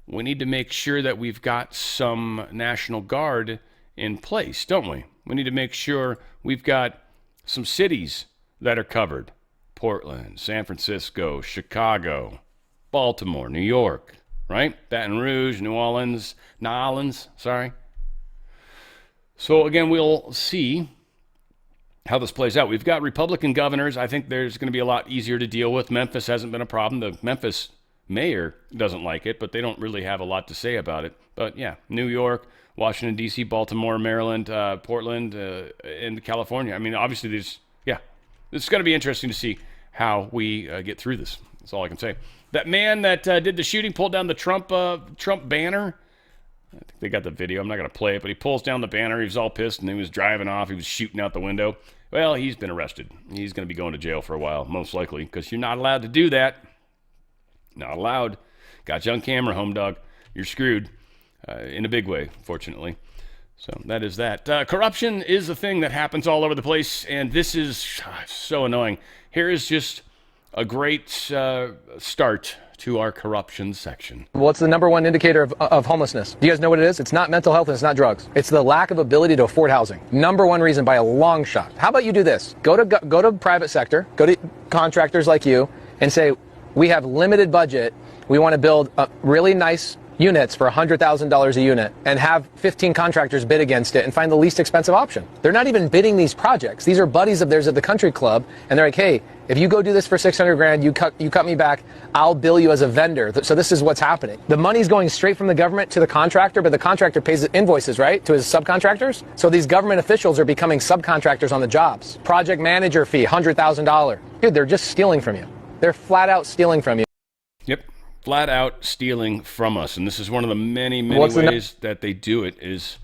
we need to make sure that we've got some National Guard in place, don't we? We need to make sure we've got some cities that are covered. Portland, San Francisco, Chicago, Baltimore, New York, right? Baton Rouge, New Orleans, sorry. So again, we'll see how this plays out. We've got Republican governors. I think there's going to be a lot easier to deal with. Memphis hasn't been a problem. The Memphis mayor doesn't like it, but they don't really have a lot to say about it. But yeah, New York, Washington, D.C., Baltimore, Maryland, Portland, and California. I mean, obviously it's going to be interesting to see how we get through this. That's all I can say. That man that did the shooting pulled down the Trump banner. I think they got the video. I'm not going to play it, but he pulls down the banner. He was all pissed, and he was driving off. He was shooting out the window. Well, he's been arrested. He's going to be going to jail for a while, most likely, because you're not allowed to do that. Not allowed. Got you on camera, home dog. You're screwed in a big way, fortunately. So that is that. Corruption is a thing that happens all over the place, and this is so annoying. Here is just a great start to our corruption section. What's the number one indicator of homelessness? Do you guys know what it is? It's not mental health and it's not drugs. It's the lack of ability to afford housing. Number one reason by a long shot. How about you do this? Go to private sector, go to contractors like you, and say, we have limited budget. We want to build really nice units for $100,000 a unit and have 15 contractors bid against it and find the least expensive option. They're not even bidding these projects. These are buddies of theirs at the country club, and they're like, hey, if you go do this for 600 grand, you cut me back, I'll bill you as a vendor. So this is what's happening. The money's going straight from the government to the contractor, but the contractor pays invoices, right, to his subcontractors? So these government officials are becoming subcontractors on the jobs. Project manager fee, $100,000. Dude, they're just stealing from you. They're flat out stealing from you. Yep. Flat out stealing from us. And this is one of the many ways that they do it is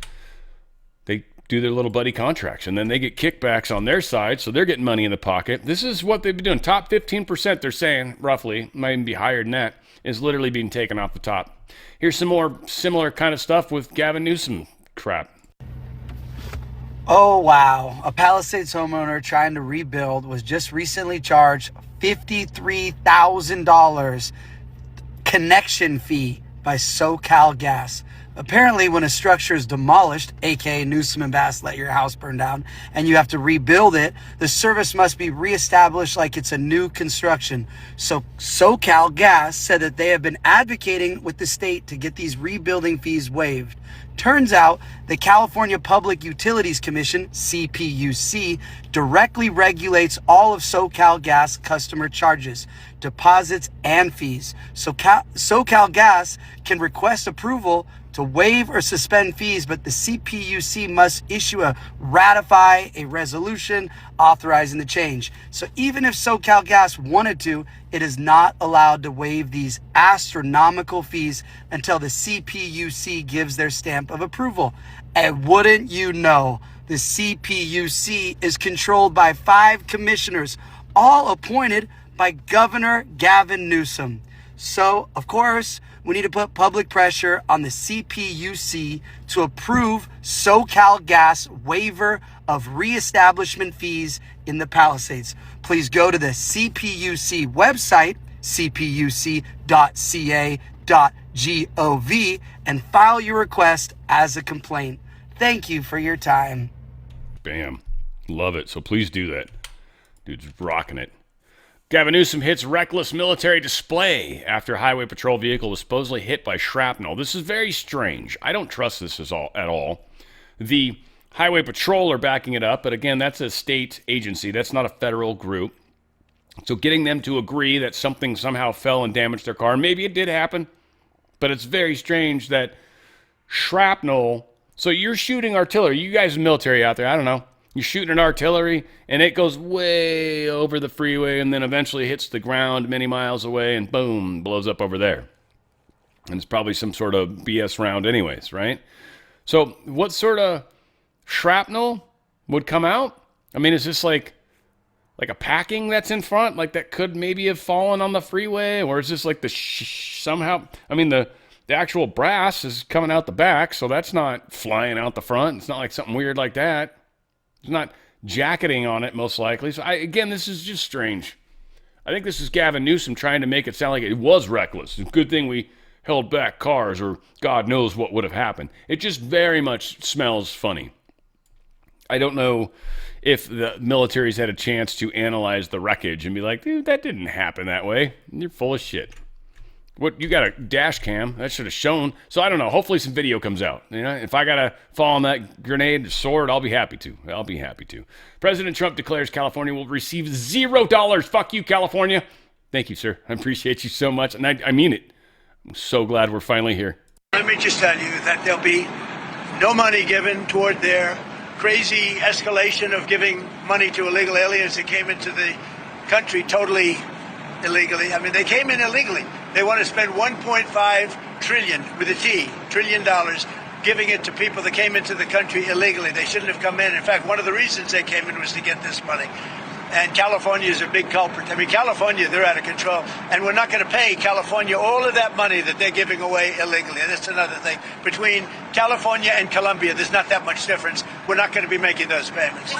they do their little buddy contracts and then they get kickbacks on their side, so they're getting money in the pocket. This is what they've been doing. Top 15%, they're saying, roughly, might even be higher than that, is literally being taken off the top. Here's some more similar kind of stuff with Gavin Newsom crap. Oh, wow. A Palisades homeowner trying to rebuild was just recently charged $53,000 connection fee by SoCal Gas. Apparently, when a structure is demolished, aka Newsom and Bass let your house burn down, and you have to rebuild it, the service must be reestablished like it's a new construction. So SoCal Gas said that they have been advocating with the state to get these rebuilding fees waived. Turns out the California Public Utilities Commission, CPUC, directly regulates all of SoCal Gas customer charges, deposits, and fees. So SoCal Gas can request approval to waive or suspend fees, but the CPUC must ratify a resolution authorizing the change. So even if SoCal Gas wanted to, it is not allowed to waive these astronomical fees until the CPUC gives their stamp of approval. And wouldn't you know, the CPUC is controlled by 5 commissioners, all appointed by Governor Gavin Newsom. So, of course, we need to put public pressure on the CPUC to approve SoCal Gas waiver of reestablishment fees in the Palisades. Please go to the CPUC website, cpuc.ca.gov, and file your request as a complaint. Thank you for your time. Bam. Love it. So please do that. Dude's rocking it. Gavin Newsom hits reckless military display after highway patrol vehicle was supposedly hit by shrapnel. This is very strange. I don't trust this at all. The highway patrol are backing it up, but again, that's a state agency. That's not a federal group. So getting them to agree that something somehow fell and damaged their car, maybe it did happen, but it's very strange that shrapnel. So you're shooting artillery. You guys military out there, I don't know. You're shooting an artillery, and it goes way over the freeway and then eventually hits the ground many miles away and boom, blows up over there. And it's probably some sort of BS round anyways, right? So what sort of shrapnel would come out? I mean, is this like a packing that's in front? Like that could maybe have fallen on the freeway? Or is this like somehow, I mean, the actual brass is coming out the back, so that's not flying out the front. It's not like something weird like that. It's not jacketing on it, most likely. So, again, this is just strange. I think this is Gavin Newsom trying to make it sound like it was reckless. It's a good thing we held back cars, or God knows what would have happened. It just very much smells funny. I don't know if the military's had a chance to analyze the wreckage and be like, dude, that didn't happen that way. You're full of shit. What, you got a dash cam that should have shown. So I don't know. Hopefully some video comes out. You know, if I gotta fall on that grenade sword, I'll be happy to. President Trump declares California will receive $0. Fuck you, California. Thank you, sir. I appreciate you so much, and I mean it. I'm so glad we're finally here. Let me just tell you that there'll be no money given toward their crazy escalation of giving money to illegal aliens that came into the country totally illegally. I mean, they came in illegally. They want to spend $1.5 trillion with a T, $trillion, giving it to people that came into the country illegally. They shouldn't have come in. In fact, one of the reasons they came in was to get this money. And California is a big culprit. I mean, California, they're out of control. And we're not going to pay California all of that money that they're giving away illegally. And that's another thing. Between California and Colombia, there's not that much difference. We're not going to be making those payments.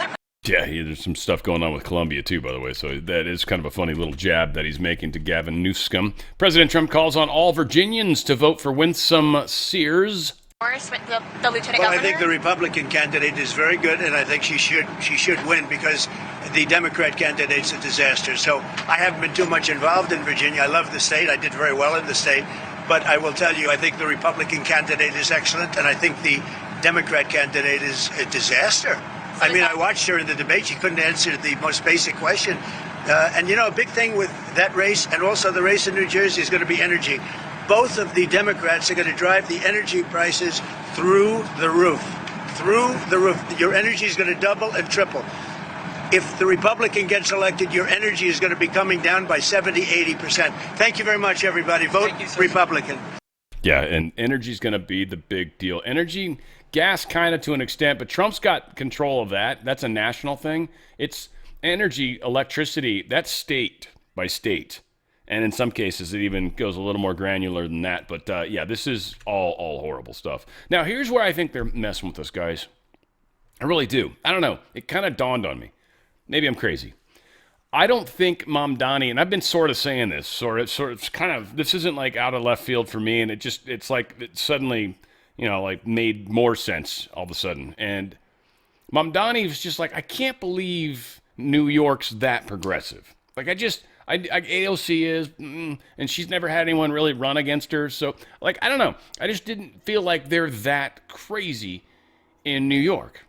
Yeah, there's some stuff going on with Colombia, too, by the way. So that is kind of a funny little jab that he's making to Gavin Newsom. President Trump calls on all Virginians to vote for Winsome Sears. The lieutenant Well, governor? I think the Republican candidate is very good, and I think she should win because the Democrat candidate's a disaster. So I haven't been too much involved in Virginia. I love the state. I did very well in the state. But I will tell you, I think the Republican candidate is excellent, and I think the Democrat candidate is a disaster. I mean, I watched her in the debate. She couldn't answer the most basic question. And, you know, a big thing with that race and also the race in New Jersey is going to be energy. Both of the Democrats are going to drive the energy prices through the roof. Through the roof. Your energy is going to double and triple. If the Republican gets elected, your energy is going to be coming down by 70, 80%. Thank you very much, everybody. Vote Republican. Yeah, and energy is going to be the big deal. Energy, gas kind of to an extent, but Trump's got control of that. That's a national thing. It's energy, electricity, that's state by state. And in some cases, it even goes a little more granular than that. But yeah, this is all horrible stuff. Now, here's where I think they're messing with us, guys. I really do. I don't know. It kind of dawned on me. Maybe I'm crazy. I don't think Mamdani, and I've been sort of saying this, this isn't like out of left field for me, and it's like it suddenly, like made more sense all of a sudden. And Mamdani was just like, I can't believe New York's that progressive. Like, AOC is, and she's never had anyone really run against her. So, like, I don't know. I just didn't feel like they're that crazy in New York.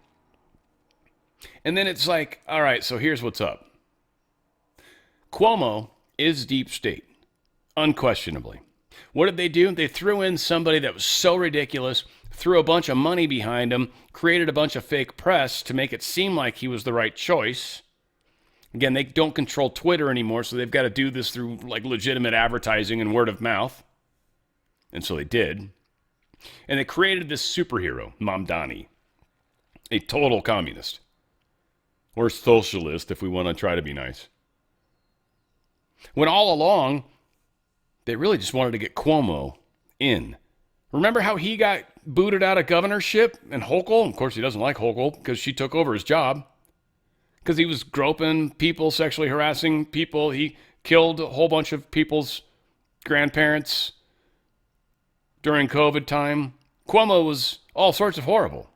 And then it's like, all right, so here's what's up. Cuomo is deep state, unquestionably. What did they do? They threw in somebody that was so ridiculous, threw a bunch of money behind him, created a bunch of fake press to make it seem like he was the right choice. Again, they don't control Twitter anymore, so they've got to do this through like legitimate advertising and word of mouth. And so they did. And they created this superhero, Mamdani, a total communist. Or socialist, if we want to try to be nice. When all along, they really just wanted to get Cuomo in. Remember how he got booted out of governorship and Hochul? Of course, he doesn't like Hochul because she took over his job. Because he was groping people, sexually harassing people. He killed a whole bunch of people's grandparents during COVID time. Cuomo was all sorts of horrible.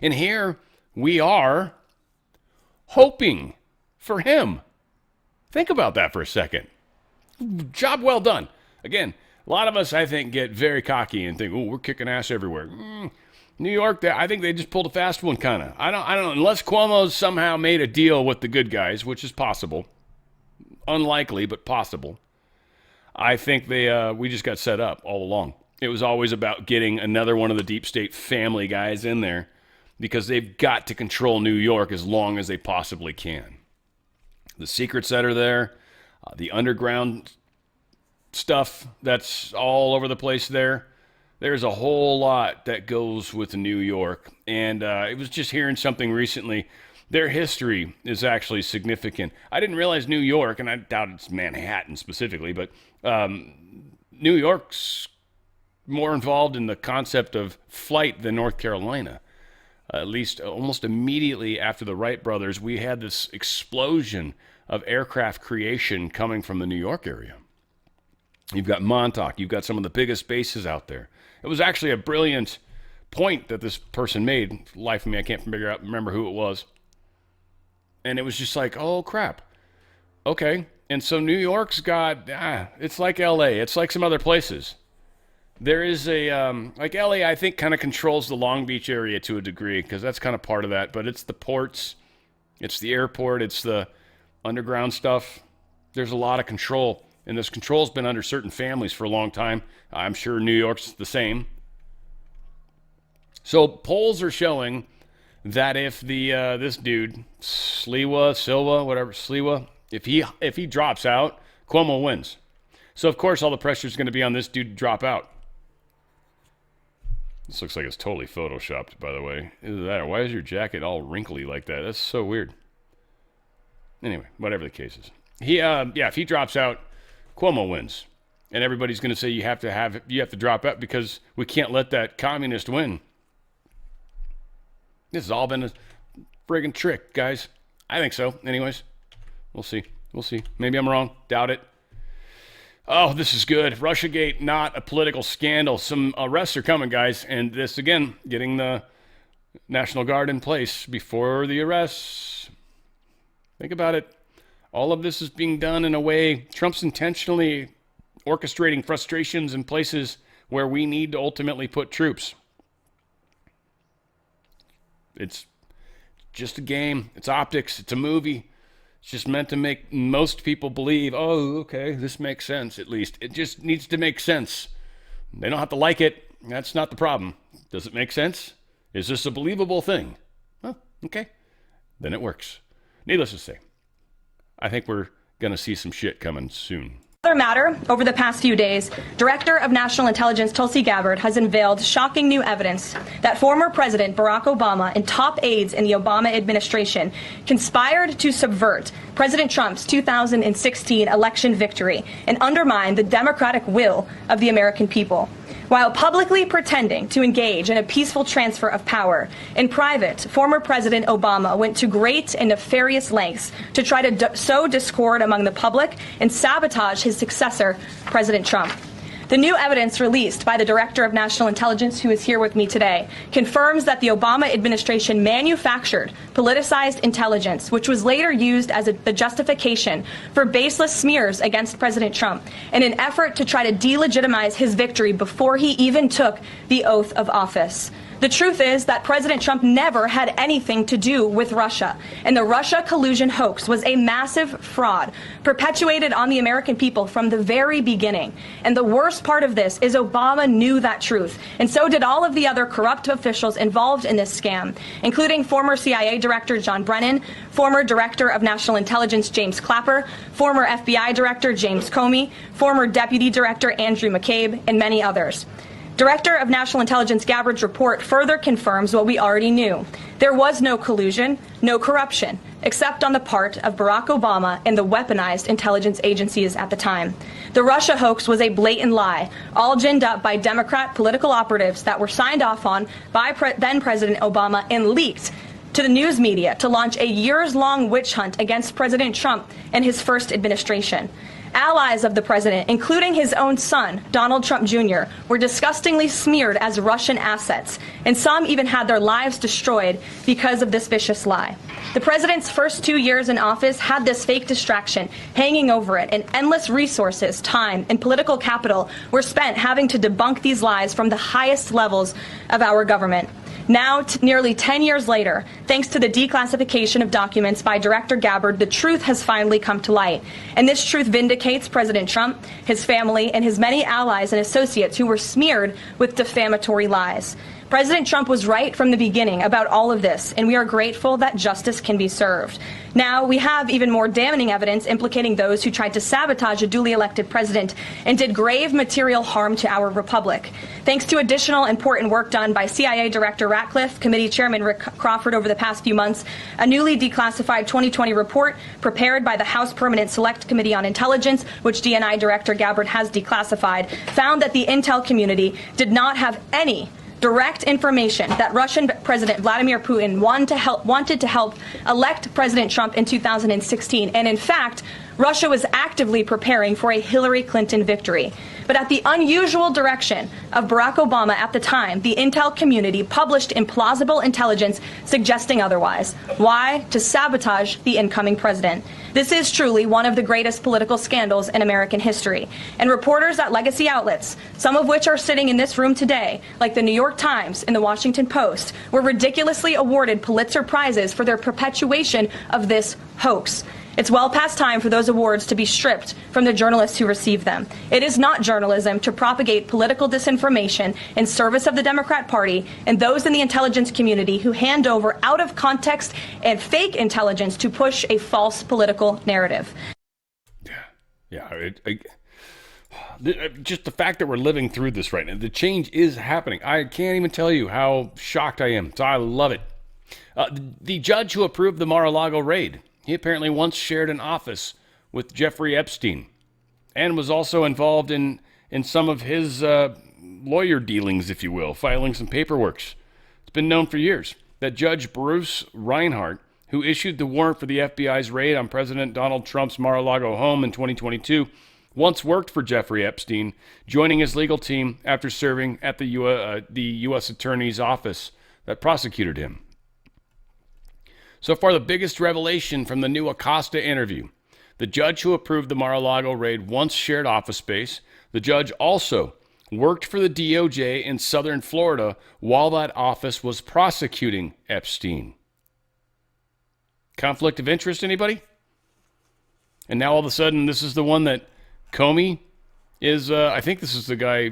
And here we are hoping for him. Think about that for a second. Job well done. Again, a lot of us, I think, get very cocky and think, oh, we're kicking ass everywhere. New York, I think they just pulled a fast one, kind of. I don't know. Unless Cuomo's somehow made a deal with the good guys, which is possible. Unlikely, but possible. I think we just got set up all along. It was always about getting another one of the deep state family guys in there because they've got to control New York as long as they possibly can. The secrets that are there, the underground stuff that's all over the place there. There's a whole lot that goes with New York. And it was just hearing something recently. Their history is actually significant. I didn't realize New York, and I doubt it's Manhattan specifically, but New York's more involved in the concept of flight than North Carolina. At least almost immediately after the Wright brothers, we had this explosion of aircraft creation coming from the New York area. You've got Montauk. You've got some of the biggest bases out there. It was actually a brilliant point that this person made. Life of me, I can't remember who it was. And it was just like, oh, crap. Okay. And so New York's got, it's like L.A. It's like some other places. There is like L.A., I think, kind of controls the Long Beach area to a degree because that's kind of part of that. But it's the ports, it's the airport, it's the underground stuff. There's a lot of control. And this control's been under certain families for a long time. I'm sure New York's the same. So polls are showing that if this dude, Sliwa, if he drops out, Cuomo wins. So, of course, all the pressure is going to be on this dude to drop out. This looks like it's totally photoshopped, by the way. Why is your jacket all wrinkly like that? That's so weird. Anyway, whatever the case is. If he drops out, Cuomo wins. And everybody's going to say you have to drop out because we can't let that communist win. This has all been a friggin' trick, guys. I think so. Anyways, we'll see. Maybe I'm wrong. Doubt it. Oh, this is good. Russiagate, not a political scandal. Some arrests are coming, guys. And this, again, getting the National Guard in place before the arrests. Think about it. All of this is being done in a way Trump's intentionally orchestrating frustrations in places where we need to ultimately put troops. It's just a game. It's optics. It's a movie. It's just meant to make most people believe, oh, okay, this makes sense at least. It just needs to make sense. They don't have to like it. That's not the problem. Does it make sense? Is this a believable thing? Oh, okay. Then it works. Needless to say, I think we're going to see some shit coming soon. Other matter, over the past few days, Director of National Intelligence Tulsi Gabbard has unveiled shocking new evidence that former President Barack Obama and top aides in the Obama administration conspired to subvert President Trump's 2016 election victory and undermine the democratic will of the American people. While publicly pretending to engage in a peaceful transfer of power, in private, former President Obama went to great and nefarious lengths to try to sow discord among the public and sabotage his successor, President Trump. The new evidence released by the Director of National Intelligence, who is here with me today, confirms that the Obama administration manufactured politicized intelligence, which was later used as the justification for baseless smears against President Trump in an effort to try to delegitimize his victory before he even took the oath of office. The truth is that President Trump never had anything to do with Russia, and the Russia collusion hoax was a massive fraud perpetuated on the American people from the very beginning. And the worst part of this is Obama knew that truth, and so did all of the other corrupt officials involved in this scam, including former CIA Director John Brennan, former Director of National Intelligence James Clapper, former FBI Director James Comey, former Deputy Director Andrew McCabe, and many others. Director of National Intelligence Gabbard's report further confirms what we already knew. There was no collusion, no corruption, except on the part of Barack Obama and the weaponized intelligence agencies at the time. The Russia hoax was a blatant lie, all ginned up by Democrat political operatives that were signed off on by then President Obama and leaked to the news media to launch a years-long witch hunt against President Trump and his first administration. Allies of the president, including his own son, Donald Trump Jr., were disgustingly smeared as Russian assets, and some even had their lives destroyed because of this vicious lie. The president's first 2 years in office had this fake distraction hanging over it, and endless resources, time, and political capital were spent having to debunk these lies from the highest levels of our government. Now, nearly 10 years later, thanks to the declassification of documents by Director Gabbard, the truth has finally come to light. And this truth vindicates President Trump, his family, and his many allies and associates who were smeared with defamatory lies. President Trump was right from the beginning about all of this, and we are grateful that justice can be served. Now, we have even more damning evidence implicating those who tried to sabotage a duly elected president and did grave material harm to our republic. Thanks to additional important work done by CIA Director Ratcliffe, Committee Chairman Rick Crawford over the past few months, a newly declassified 2020 report prepared by the House Permanent Select Committee on Intelligence, which DNI Director Gabbard has declassified, found that the intel community did not have any direct information that Russian President Vladimir Putin wanted to help elect President Trump in 2016. And in fact, Russia was actively preparing for a Hillary Clinton victory. But at the unusual direction of Barack Obama at the time, the intel community published implausible intelligence suggesting otherwise. Why? To sabotage the incoming president. This is truly one of the greatest political scandals in American history. And reporters at legacy outlets, some of which are sitting in this room today, like the New York Times and the Washington Post, were ridiculously awarded Pulitzer Prizes for their perpetuation of this hoax. It's well past time for those awards to be stripped from the journalists who receive them. It is not journalism to propagate political disinformation in service of the Democrat Party and those in the intelligence community who hand over out of context and fake intelligence to push a false political narrative. Just the fact that we're living through this right now, the change is happening. I can't even tell you how shocked I am. So I love it. The judge who approved the Mar-a-Lago raid, he apparently once shared an office with Jeffrey Epstein and was also involved in some of his lawyer dealings, if you will, filing some paperwork. It's been known for years that Judge Bruce Reinhart, who issued the warrant for the FBI's raid on President Donald Trump's Mar-a-Lago home in 2022, once worked for Jeffrey Epstein, joining his legal team after serving at the U.S. Attorney's Office that prosecuted him. So far, the biggest revelation from the new Acosta interview. The judge who approved the Mar-a-Lago raid once shared office space. The judge also worked for the DOJ in southern Florida while that office was prosecuting Epstein. Conflict of interest, anybody? And now all of a sudden, this is the one that Comey is, I think this is the guy.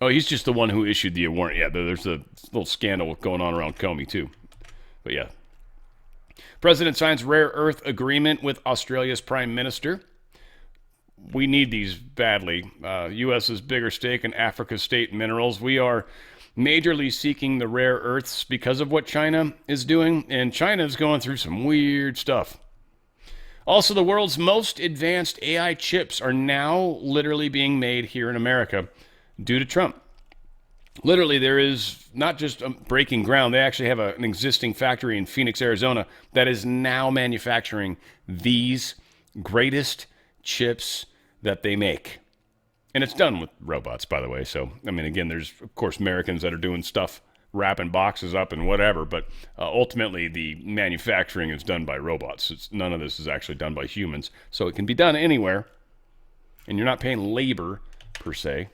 Oh, he's just the one who issued the warrant. Yeah, there's a little scandal going on around Comey, too. But yeah. President signs rare earth agreement with Australia's Prime Minister. We need these badly. U.S.'s bigger stake in Africa's state minerals. We are majorly seeking the rare earths because of what China is doing, and China is going through some weird stuff. Also, the world's most advanced AI chips are now literally being made here in America due to Trump. Literally, there is not just breaking ground. They actually have an existing factory in Phoenix, Arizona that is now manufacturing these greatest chips that they make. And it's done with robots, by the way. So, I mean, again, there's, of course, Americans that are doing stuff, wrapping boxes up and whatever. But ultimately, the manufacturing is done by robots. None of this is actually done by humans. So it can be done anywhere. And you're not paying labor, per se.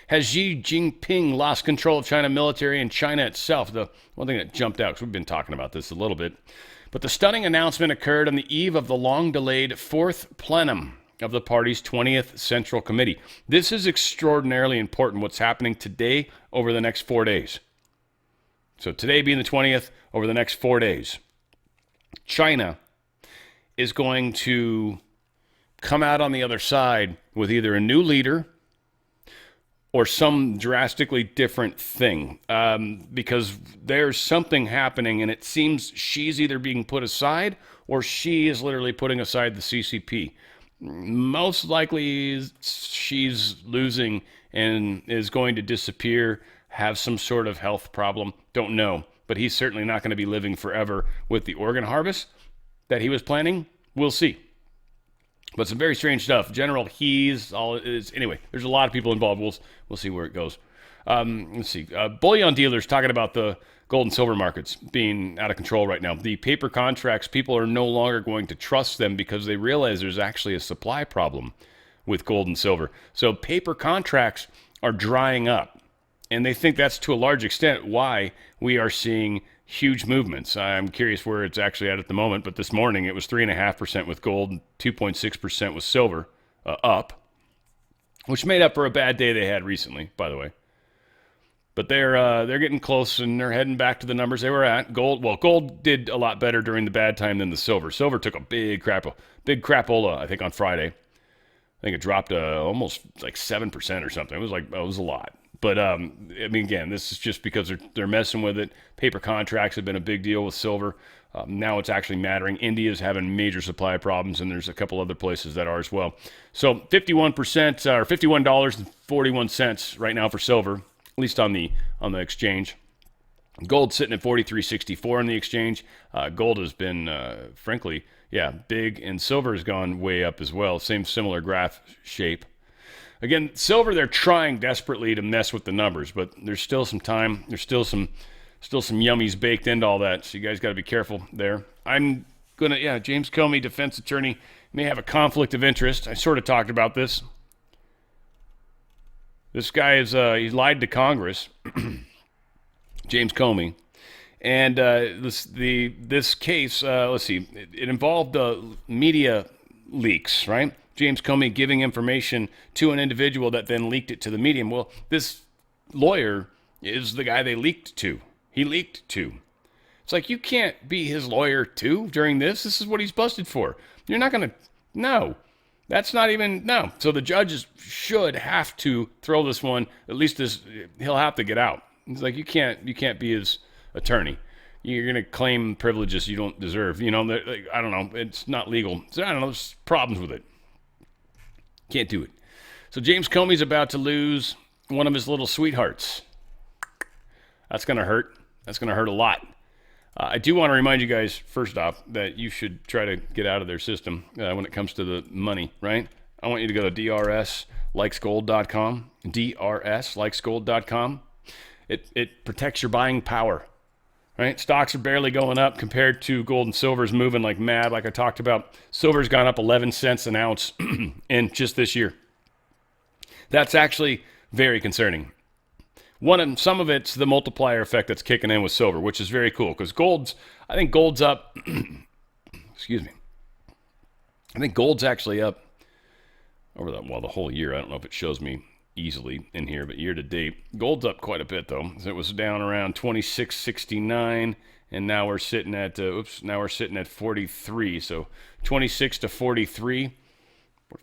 Has Xi Jinping lost control of China military and China itself? The one thing that jumped out, because we've been talking about this a little bit, but the stunning announcement occurred on the eve of the long-delayed fourth plenum of the party's 20th Central Committee. This is extraordinarily important, what's happening today over the next 4 days. So today being the 20th, over the next 4 days, China is going to come out on the other side with either a new leader or some drastically different thing, because there's something happening, and it seems she's either being put aside or she is literally putting aside the CCP. Most likely she's losing and is going to disappear, have some sort of health problem. Don't know, but he's certainly not going to be living forever with the organ harvest that he was planning. We'll see. But some very strange stuff. General He's all is anyway. There's a lot of people involved. We'll see where it goes. Let's see. Bullion dealers talking about the gold and silver markets being out of control right now. The paper contracts, people are no longer going to trust them because they realize there's actually a supply problem with gold and silver. So paper contracts are drying up, and they think that's to a large extent why we are seeing huge movements. I'm curious where it's actually at the moment, but this morning it was 3.5% with gold and 2.6% with silver up, which made up for a bad day they had recently, by the way. But they're getting close, and they're heading back to the numbers they were at. Gold did a lot better during the bad time than the silver. Silver took a big crapola, I think, on Friday. I think it dropped almost like 7% or something. It was a lot. But, I mean, again, this is just because they're messing with it. Paper contracts have been a big deal with silver. Now it's actually mattering. India's having major supply problems, and there's a couple other places that are as well. So 51% or $51.41 right now for silver, at least on the exchange. Gold sitting at 43.64 on the exchange. Gold has been, frankly, big, and silver has gone way up as well. Similar graph shape. Again, silver, they're trying desperately to mess with the numbers, but there's still some time. There's still some yummies baked into all that, so you guys got to be careful there. I'm going to, James Comey, defense attorney, may have a conflict of interest. I sort of talked about this. This guy is, he lied to Congress, James Comey, and this case, let's see, it involved media leaks, right? James Comey giving information to an individual that then leaked it to the media. Well, this lawyer is the guy they leaked to. He leaked to. It's like, you can't be his lawyer too during this. This is what he's busted for. You're not going to, no. That's not even, no. So the judges should have to throw this one, at least he'll have to get out. It's like, you can't be his attorney. You're going to claim privileges you don't deserve. You know, I don't know. It's not legal. So I don't know. There's problems with it. Can't do it. So James Comey's about to lose one of his little sweethearts. That's going to hurt. That's going to hurt a lot. I do want to remind you guys, first off, that you should try to get out of their system when it comes to the money, right? I want you to go to drslikesgold.com, drslikesgold.com. It protects your buying power, right? Stocks are barely going up compared to gold, and silver's moving like mad, like I talked about. Silver's gone up 11 cents an ounce in just this year. That's actually very concerning. Some of it's the multiplier effect that's kicking in with silver, which is very cool, because I think gold's up, excuse me. I think gold's actually up over the whole year. I don't know if it shows me easily in here, but year to date, gold's up quite a bit though. So it was down around 26.69, and now we're sitting at 43. So 26 to 43,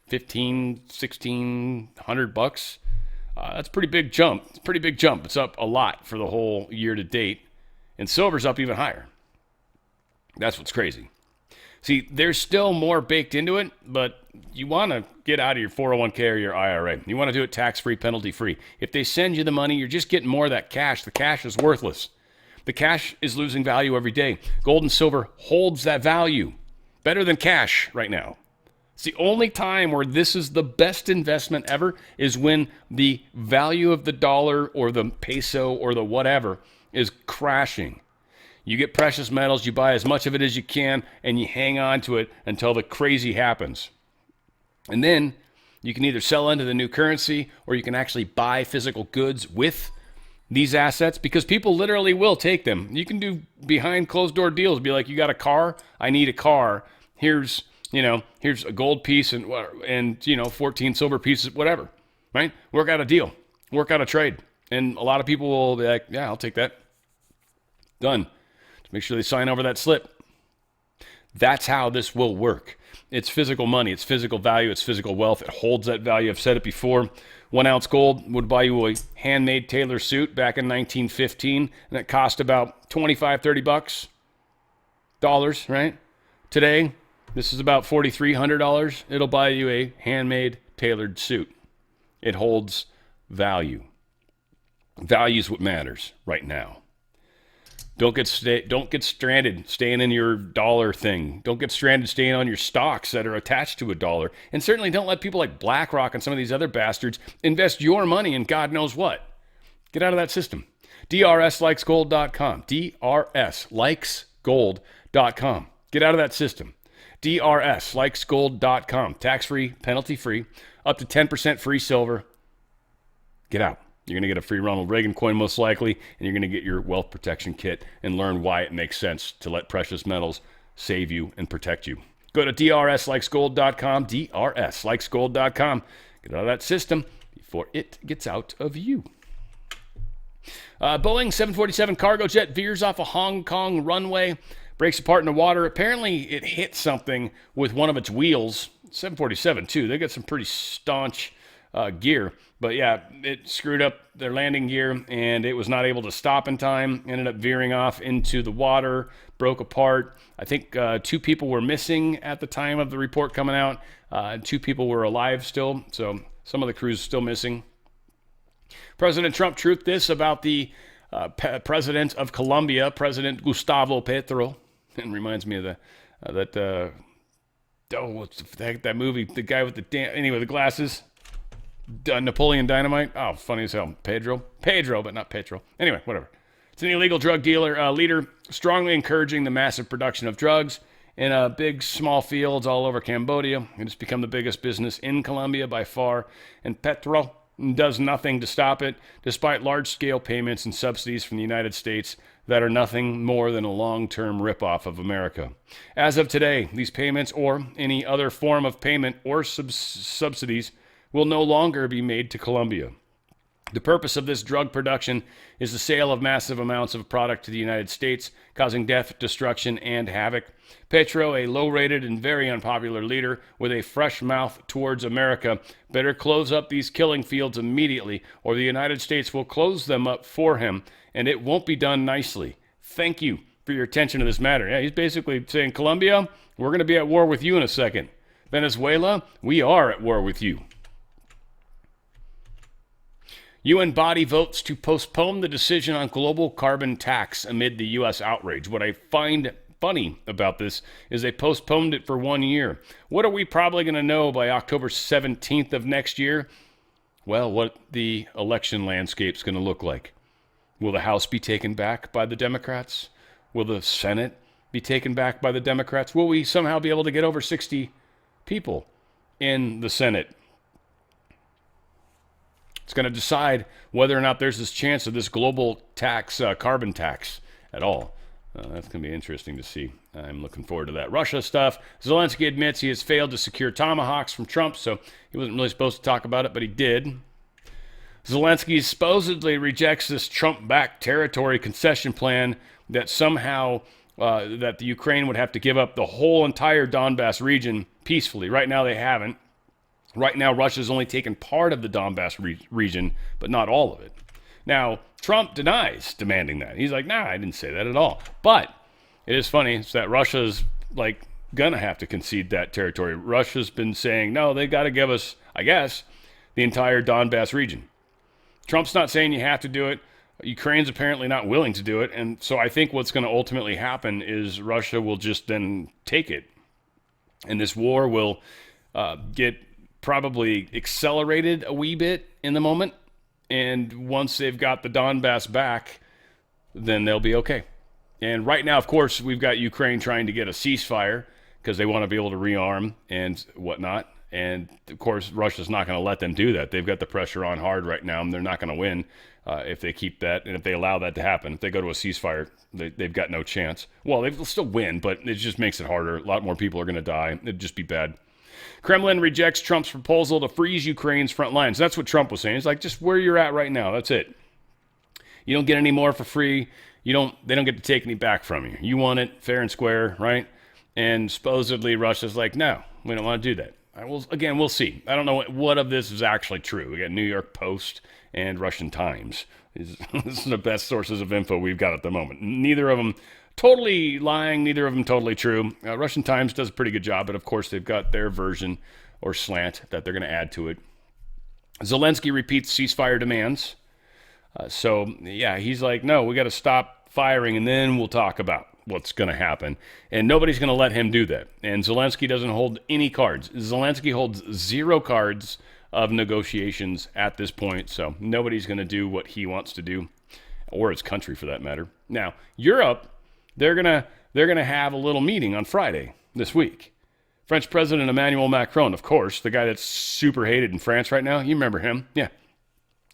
$1,600. That's a pretty big jump. It's a pretty big jump. It's up a lot for the whole year to date, and silver's up even higher. That's what's crazy. See, there's still more baked into it, but you want to get out of your 401k or your IRA. You want to do it tax-free, penalty-free. If they send you the money, you're just getting more of that cash. The cash is worthless. The cash is losing value every day. Gold and silver holds that value better than cash right now. It's the only time where this is the best investment ever is when the value of the dollar or the peso or the whatever is crashing. You get precious metals, you buy as much of it as you can, and you hang on to it until the crazy happens. And then you can either sell into the new currency or you can actually buy physical goods with these assets because people literally will take them. You can do behind closed door deals. Be like, you got a car? I need a car. Here's a gold piece and 14 silver pieces, whatever, right? Work out a deal, work out a trade. And a lot of people will be like, yeah, I'll take that. Done. Make sure they sign over that slip. That's how this will work. It's physical money. It's physical value. It's physical wealth. It holds that value. I've said it before. 1 ounce gold would buy you a handmade tailor suit back in 1915, and it cost about $25, $30, right? Today, this is about $4,300. It'll buy you a handmade tailored suit. It holds value. Value is what matters right now. Don't get stranded staying in your dollar thing. Don't get stranded staying on your stocks that are attached to a dollar. And certainly don't let people like BlackRock and some of these other bastards invest your money in God knows what. Get out of that system. DRSlikesgold.com. DRSlikesgold.com. Get out of that system. DRSlikesgold.com. Tax-free, penalty-free, up to 10% free silver. Get out. You're going to get a free Ronald Reagan coin most likely, and you're going to get your wealth protection kit and learn why it makes sense to let precious metals save you and protect you. Go to drslikesgold.com, drslikesgold.com. Get out of that system before it gets out of you. Boeing 747 cargo jet veers off a Hong Kong runway, breaks apart in the water. Apparently, it hit something with one of its wheels. 747, too. They got some pretty staunch gear. But yeah, it screwed up their landing gear and it was not able to stop in time. Ended up veering off into the water, broke apart. I think 2 people were missing at the time of the report coming out. 2 people were alive still, so some of the crew's still missing. President Trump truthed this about the president of Colombia, President Gustavo Petro. It reminds me of that movie, the guy with the glasses. Napoleon Dynamite. Oh, funny as hell. Pedro, but not Petro. Anyway, whatever. It's an illegal drug dealer leader strongly encouraging the massive production of drugs in big, small fields all over Cambodia. It has become the biggest business in Colombia by far, and Petro does nothing to stop it, despite large-scale payments and subsidies from the United States that are nothing more than a long-term ripoff of America. As of today, these payments or any other form of payment or subsidies will no longer be made to Colombia. The purpose of this drug production is the sale of massive amounts of product to the United States, causing death, destruction, and havoc. Petro, a low-rated and very unpopular leader with a fresh mouth towards America, better close up these killing fields immediately, or the United States will close them up for him, and it won't be done nicely. Thank you for your attention to this matter. Yeah, he's basically saying, Colombia, we're going to be at war with you in a second. Venezuela, we are at war with you. UN body votes to postpone the decision on global carbon tax amid the U.S. outrage. What I find funny about this is they postponed it for 1 year. What are we probably going to know by October 17th of next year? Well, what the election landscape's going to look like. Will the House be taken back by the Democrats? Will the Senate be taken back by the Democrats? Will we somehow be able to get over 60 people in the Senate? It's going to decide whether or not there's this chance of this global tax, carbon tax at all. That's going to be interesting to see. I'm looking forward to that. Russia stuff. Zelensky admits he has failed to secure tomahawks from Trump, so he wasn't really supposed to talk about it, but he did. Zelensky supposedly rejects this Trump-backed territory concession plan that somehow that the Ukraine would have to give up the whole entire Donbass region peacefully. Right now they haven't. Right now, Russia's only taken part of the Donbass region, but not all of it. Now, Trump denies demanding that. He's like, nah, I didn't say that at all. But it is funny it's that Russia's like gonna have to concede that territory. Russia's been saying, no, they got to give us, I guess, the entire Donbass region. Trump's not saying you have to do it. Ukraine's apparently not willing to do it. And so I think what's going to ultimately happen is Russia will just then take it. And this war will get probably accelerated a wee bit in the moment. And once they've got the Donbass back, then they'll be okay. And right now, of course, we've got Ukraine trying to get a ceasefire because they want to be able to rearm and whatnot. And, of course, Russia's not going to let them do that. They've got the pressure on hard right now, and they're not going to win if they keep that and if they allow that to happen. If they go to a ceasefire, they've got no chance. Well, they'll still win, but it just makes it harder. A lot more people are going to die. It'd just be bad. Kremlin rejects Trump's proposal to freeze Ukraine's front lines. That's what Trump was saying. It's like, just where you're at right now. That's it. You don't get any more for free. They don't get to take any back from you. You want it fair and square, right? And supposedly Russia's like, no, we don't want to do that. We'll see. I don't know what of this is actually true. We got New York Post and Russian Times. These are the best sources of info we've got at the moment. Neither of them totally lying, neither of them totally true. Russian Times does a pretty good job, but of course they've got their version or slant that they're going to add to it. Zelensky repeats ceasefire demands. He's like, no, we got to stop firing and then we'll talk about what's going to happen. And nobody's going to let him do that. And Zelensky doesn't hold any cards. Zelensky holds 0 cards of negotiations at this point. So nobody's going to do what he wants to do, or his country for that matter. Now, Europe, they're going to have a little meeting on Friday this week. French President Emmanuel Macron, of course, the guy that's super hated in France right now. You remember him? Yeah.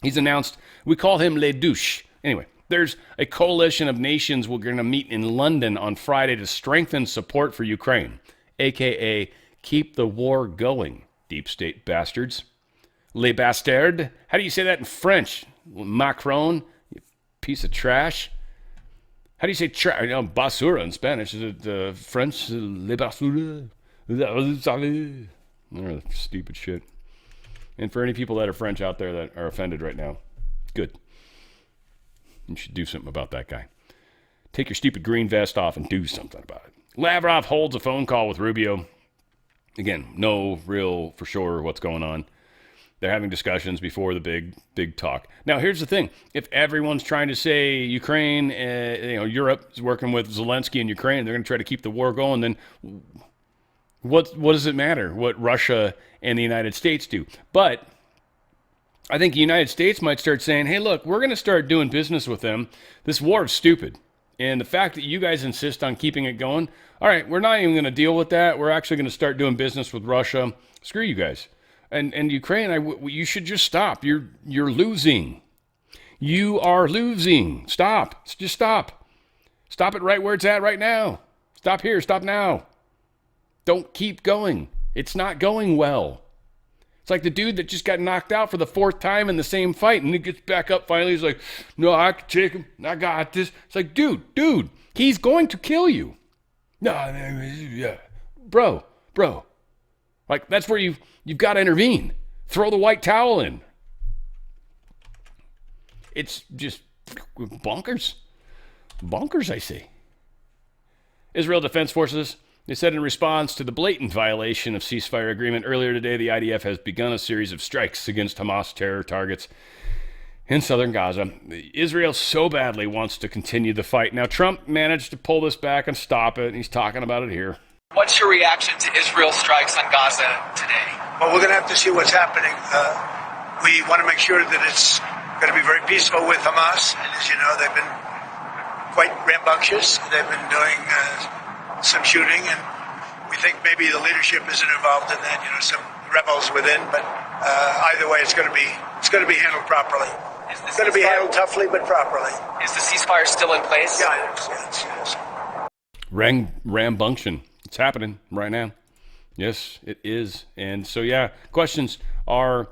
He's announced, we call him Les Douches. Anyway, there's a coalition of nations we're going to meet in London on Friday to strengthen support for Ukraine, a.k.a. keep the war going, deep state bastards. Les bastards. How do you say that in French? Macron, you piece of trash. How do you say trash? Basura in Spanish. Is it French? Les basura. Stupid shit. And for any people that are French out there that are offended right now, good. You should do something about that guy. Take your stupid green vest off and do something about it. Lavrov holds a phone call with Rubio. Again, no real for sure what's going on. They're having discussions before the big talk. Now, here's the thing. If everyone's trying to say Ukraine, Europe is working with Zelensky and Ukraine, they're going to try to keep the war going, then what does it matter what Russia and the United States do? But I think the United States might start saying, hey, look, we're going to start doing business with them. This war is stupid. And the fact that you guys insist on keeping it going, all right, we're not even going to deal with that. We're actually going to start doing business with Russia. Screw you guys. And Ukraine, you should just stop. You're losing. You are losing. Stop. Just stop. Stop it right where it's at right now. Stop here. Stop now. Don't keep going. It's not going well. It's like the dude that just got knocked out for the 4th time in the same fight, and he gets back up finally. He's like, no, I can take him. I got this. It's like, dude, he's going to kill you. No, yeah. Bro. Like, that's where you've got to intervene. Throw the white towel in. It's just bonkers. Bonkers, I say. Israel Defense Forces, they said in response to the blatant violation of ceasefire agreement earlier today, the IDF has begun a series of strikes against Hamas terror targets in southern Gaza. Israel so badly wants to continue the fight. Now, Trump managed to pull this back and stop it, and he's talking about it here. What's your reaction to Israel's strikes on Gaza today? Well, we're going to have to see what's happening. We want to make sure that it's going to be very peaceful with Hamas. And as you know, they've been quite rambunctious. They've been doing some shooting, and we think maybe the leadership isn't involved in that. Some rebels within. But either way, it's going to be handled properly. It's going to be handled toughly, but properly. Is the ceasefire still in place? Yeah, yes. Rambunction. It's happening right now. Yes, it is. And so, questions are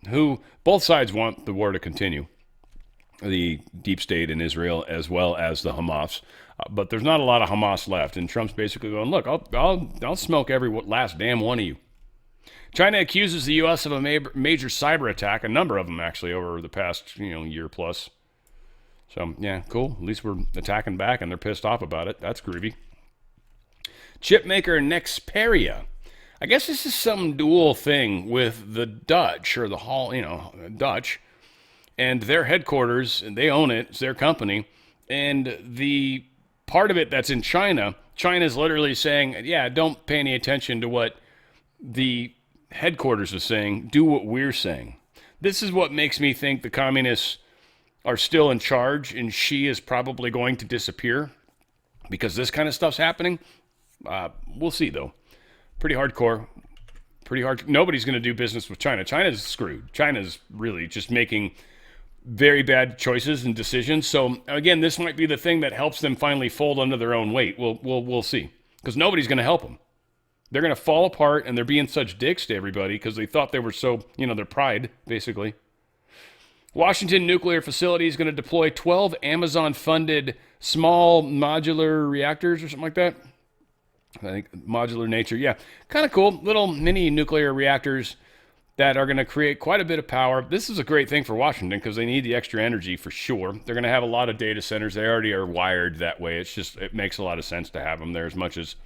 who both sides want the war to continue, the deep state in Israel as well as the Hamas. But there's not a lot of Hamas left. And Trump's basically going, look, I'll smoke every last damn one of you. China accuses the U.S. of a major cyber attack, a number of them actually over the past year plus. So, yeah, cool. At least we're attacking back and they're pissed off about it. That's groovy. Chip maker Nexperia. I guess this is some dual thing with the Dutch, or the Dutch, and their headquarters, and they own it, it's their company, and the part of it that's in China, China's literally saying, yeah, don't pay any attention to what the headquarters is saying, do what we're saying. This is what makes me think the communists are still in charge, and Xi is probably going to disappear because this kind of stuff's happening. We'll see, though. Pretty hardcore. Pretty hard. Nobody's going to do business with China. China's screwed. China's really just making very bad choices and decisions. So, again, this might be the thing that helps them finally fold under their own weight. We'll see. Because nobody's going to help them. They're going to fall apart, and they're being such dicks to everybody because they thought they were so, their pride, basically. Washington nuclear facility is going to deploy 12 Amazon-funded small modular reactors or something like that. I think modular nature, yeah. Kind of cool. Little mini nuclear reactors that are going to create quite a bit of power. This is a great thing for Washington because they need the extra energy for sure. They're going to have a lot of data centers. They already are wired that way. It makes a lot of sense to have them there as much as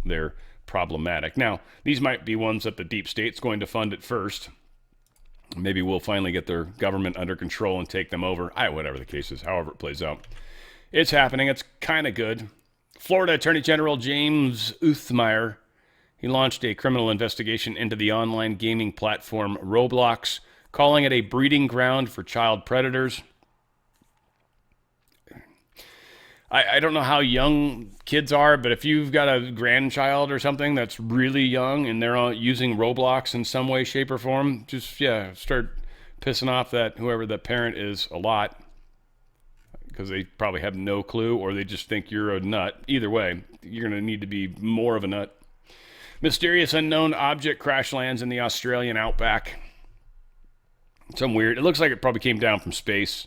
they're problematic. Now, these might be ones that the deep state's going to fund at first. Maybe we'll finally get their government under control and take them over. Whatever the case is, however it plays out. It's happening. It's kind of good. Florida Attorney General James Uthmeyer, he launched a criminal investigation into the online gaming platform Roblox, calling it a breeding ground for child predators. I don't know how young kids are, but if you've got a grandchild or something that's really young and they're using Roblox in some way, shape, or form, just, start pissing off whoever the parent is a lot. Because they probably have no clue, or they just think you're a nut. Either way, you're going to need to be more of a nut. Mysterious unknown object crash lands in the Australian outback. Some weird. It looks like it probably came down from space.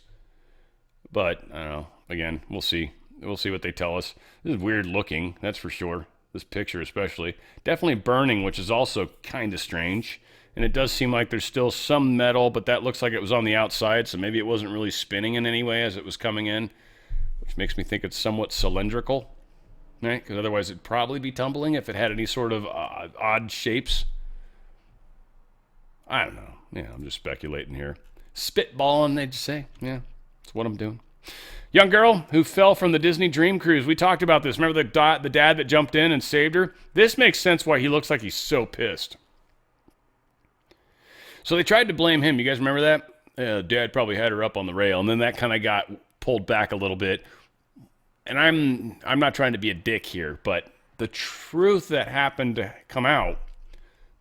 But, I don't know. Again, we'll see. We'll see what they tell us. This is weird looking, that's for sure. This picture especially. Definitely burning, which is also kind of strange. And it does seem like there's still some metal, but that looks like it was on the outside, so maybe it wasn't really spinning in any way as it was coming in, which makes me think it's somewhat cylindrical, right? Because otherwise it'd probably be tumbling if it had any sort of odd shapes. I don't know. Yeah, I'm just speculating here. Spitballing, they'd say. Yeah, that's what I'm doing. Young girl who fell from the Disney Dream Cruise. We talked about this. Remember the dad that jumped in and saved her? This makes sense why he looks like he's so pissed. So they tried to blame him. You guys remember that? Dad probably had her up on the rail, and then that kind of got pulled back a little bit. And I'm not trying to be a dick here, but the truth that happened to come out,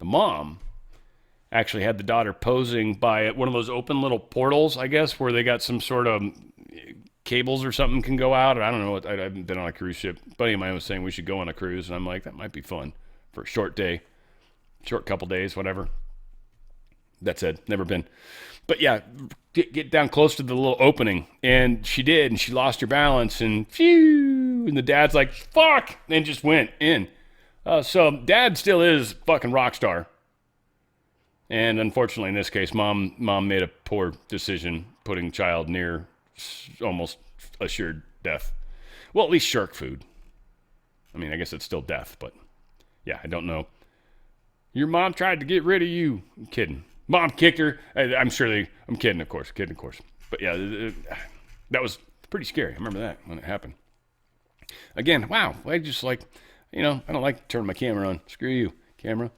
the mom actually had the daughter posing by one of those open little portals, I guess, where they got some sort of cables or something can go out. I don't know. I haven't been on a cruise ship. A buddy of mine was saying we should go on a cruise, and I'm like, that might be fun for a short couple days, whatever. That said, never been. But yeah, get down close to the little opening. And she did, and she lost her balance, and phew, and the dad's like, fuck, and just went in. So dad still is fucking rock star. And unfortunately, in this case, mom made a poor decision putting child near almost assured death. Well, at least shark food. I mean, I guess it's still death, but yeah, I don't know. Your mom tried to get rid of you. I'm kidding. Mom kicked her. I'm kidding, of course. But yeah, that was pretty scary. I remember that when it happened. Again, wow. I just I don't like to turn my camera on. Screw you, camera.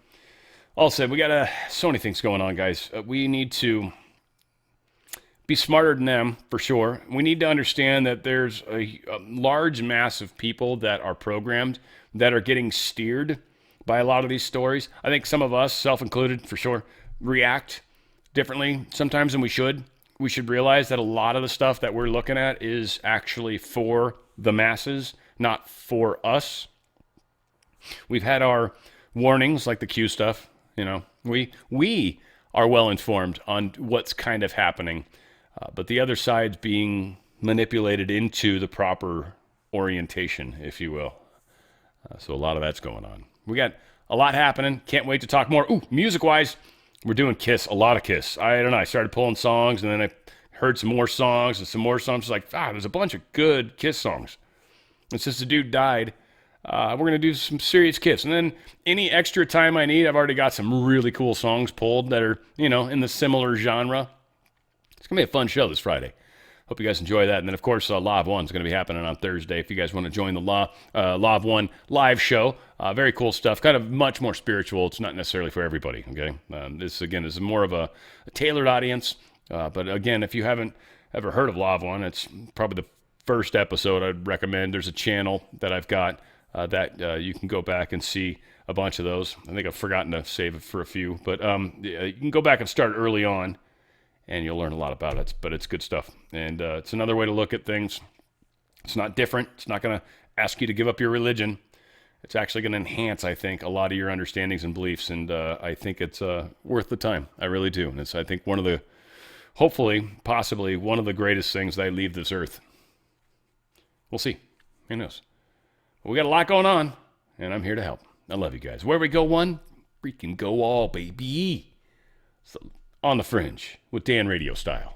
All said, we got so many things going on, guys. We need to be smarter than them, for sure. We need to understand that there's a large mass of people that are programmed, that are getting steered by a lot of these stories. I think some of us, self-included, for sure, react differently sometimes than we should. We should realize that a lot of the stuff that we're looking at is actually for the masses, not for us. We've had our warnings, like the Q stuff. We are well informed on what's kind of happening, but the other side's being manipulated into the proper orientation, if you will. So a lot of that's going on. We got a lot happening. Can't wait to talk more. Ooh, music-wise, we're doing Kiss, a lot of Kiss. I don't know. I started pulling songs, and then I heard some more songs and some more songs. It's like, there's a bunch of good Kiss songs. And since the dude died, We're going to do some serious Kiss. And then any extra time I need, I've already got some really cool songs pulled that are, in the similar genre. It's going to be a fun show this Friday. Hope you guys enjoy that. And then, of course, Law of One is going to be happening on Thursday. If you guys want to join the Law of One live show, very cool stuff. Kind of much more spiritual. It's not necessarily for everybody, okay? This, again, is more of a tailored audience. But, again, if you haven't ever heard of Law of One, it's probably the first episode I'd recommend. There's a channel that I've got that you can go back and see a bunch of those. I think I've forgotten to save it for a few. But you can go back and start early on, and you'll learn a lot about it. But it's good stuff. And it's another way to look at things. It's not different. It's not going to ask you to give up your religion. It's actually going to enhance, I think, a lot of your understandings and beliefs. And I think it's worth the time. I really do. And it's, I think, hopefully, possibly, one of the greatest things that I leave this earth. We'll see. Who knows? But we got a lot going on, and I'm here to help. I love you guys. Where we go one, freaking go all, baby. So, on the Fringe with Dan RadioStyle.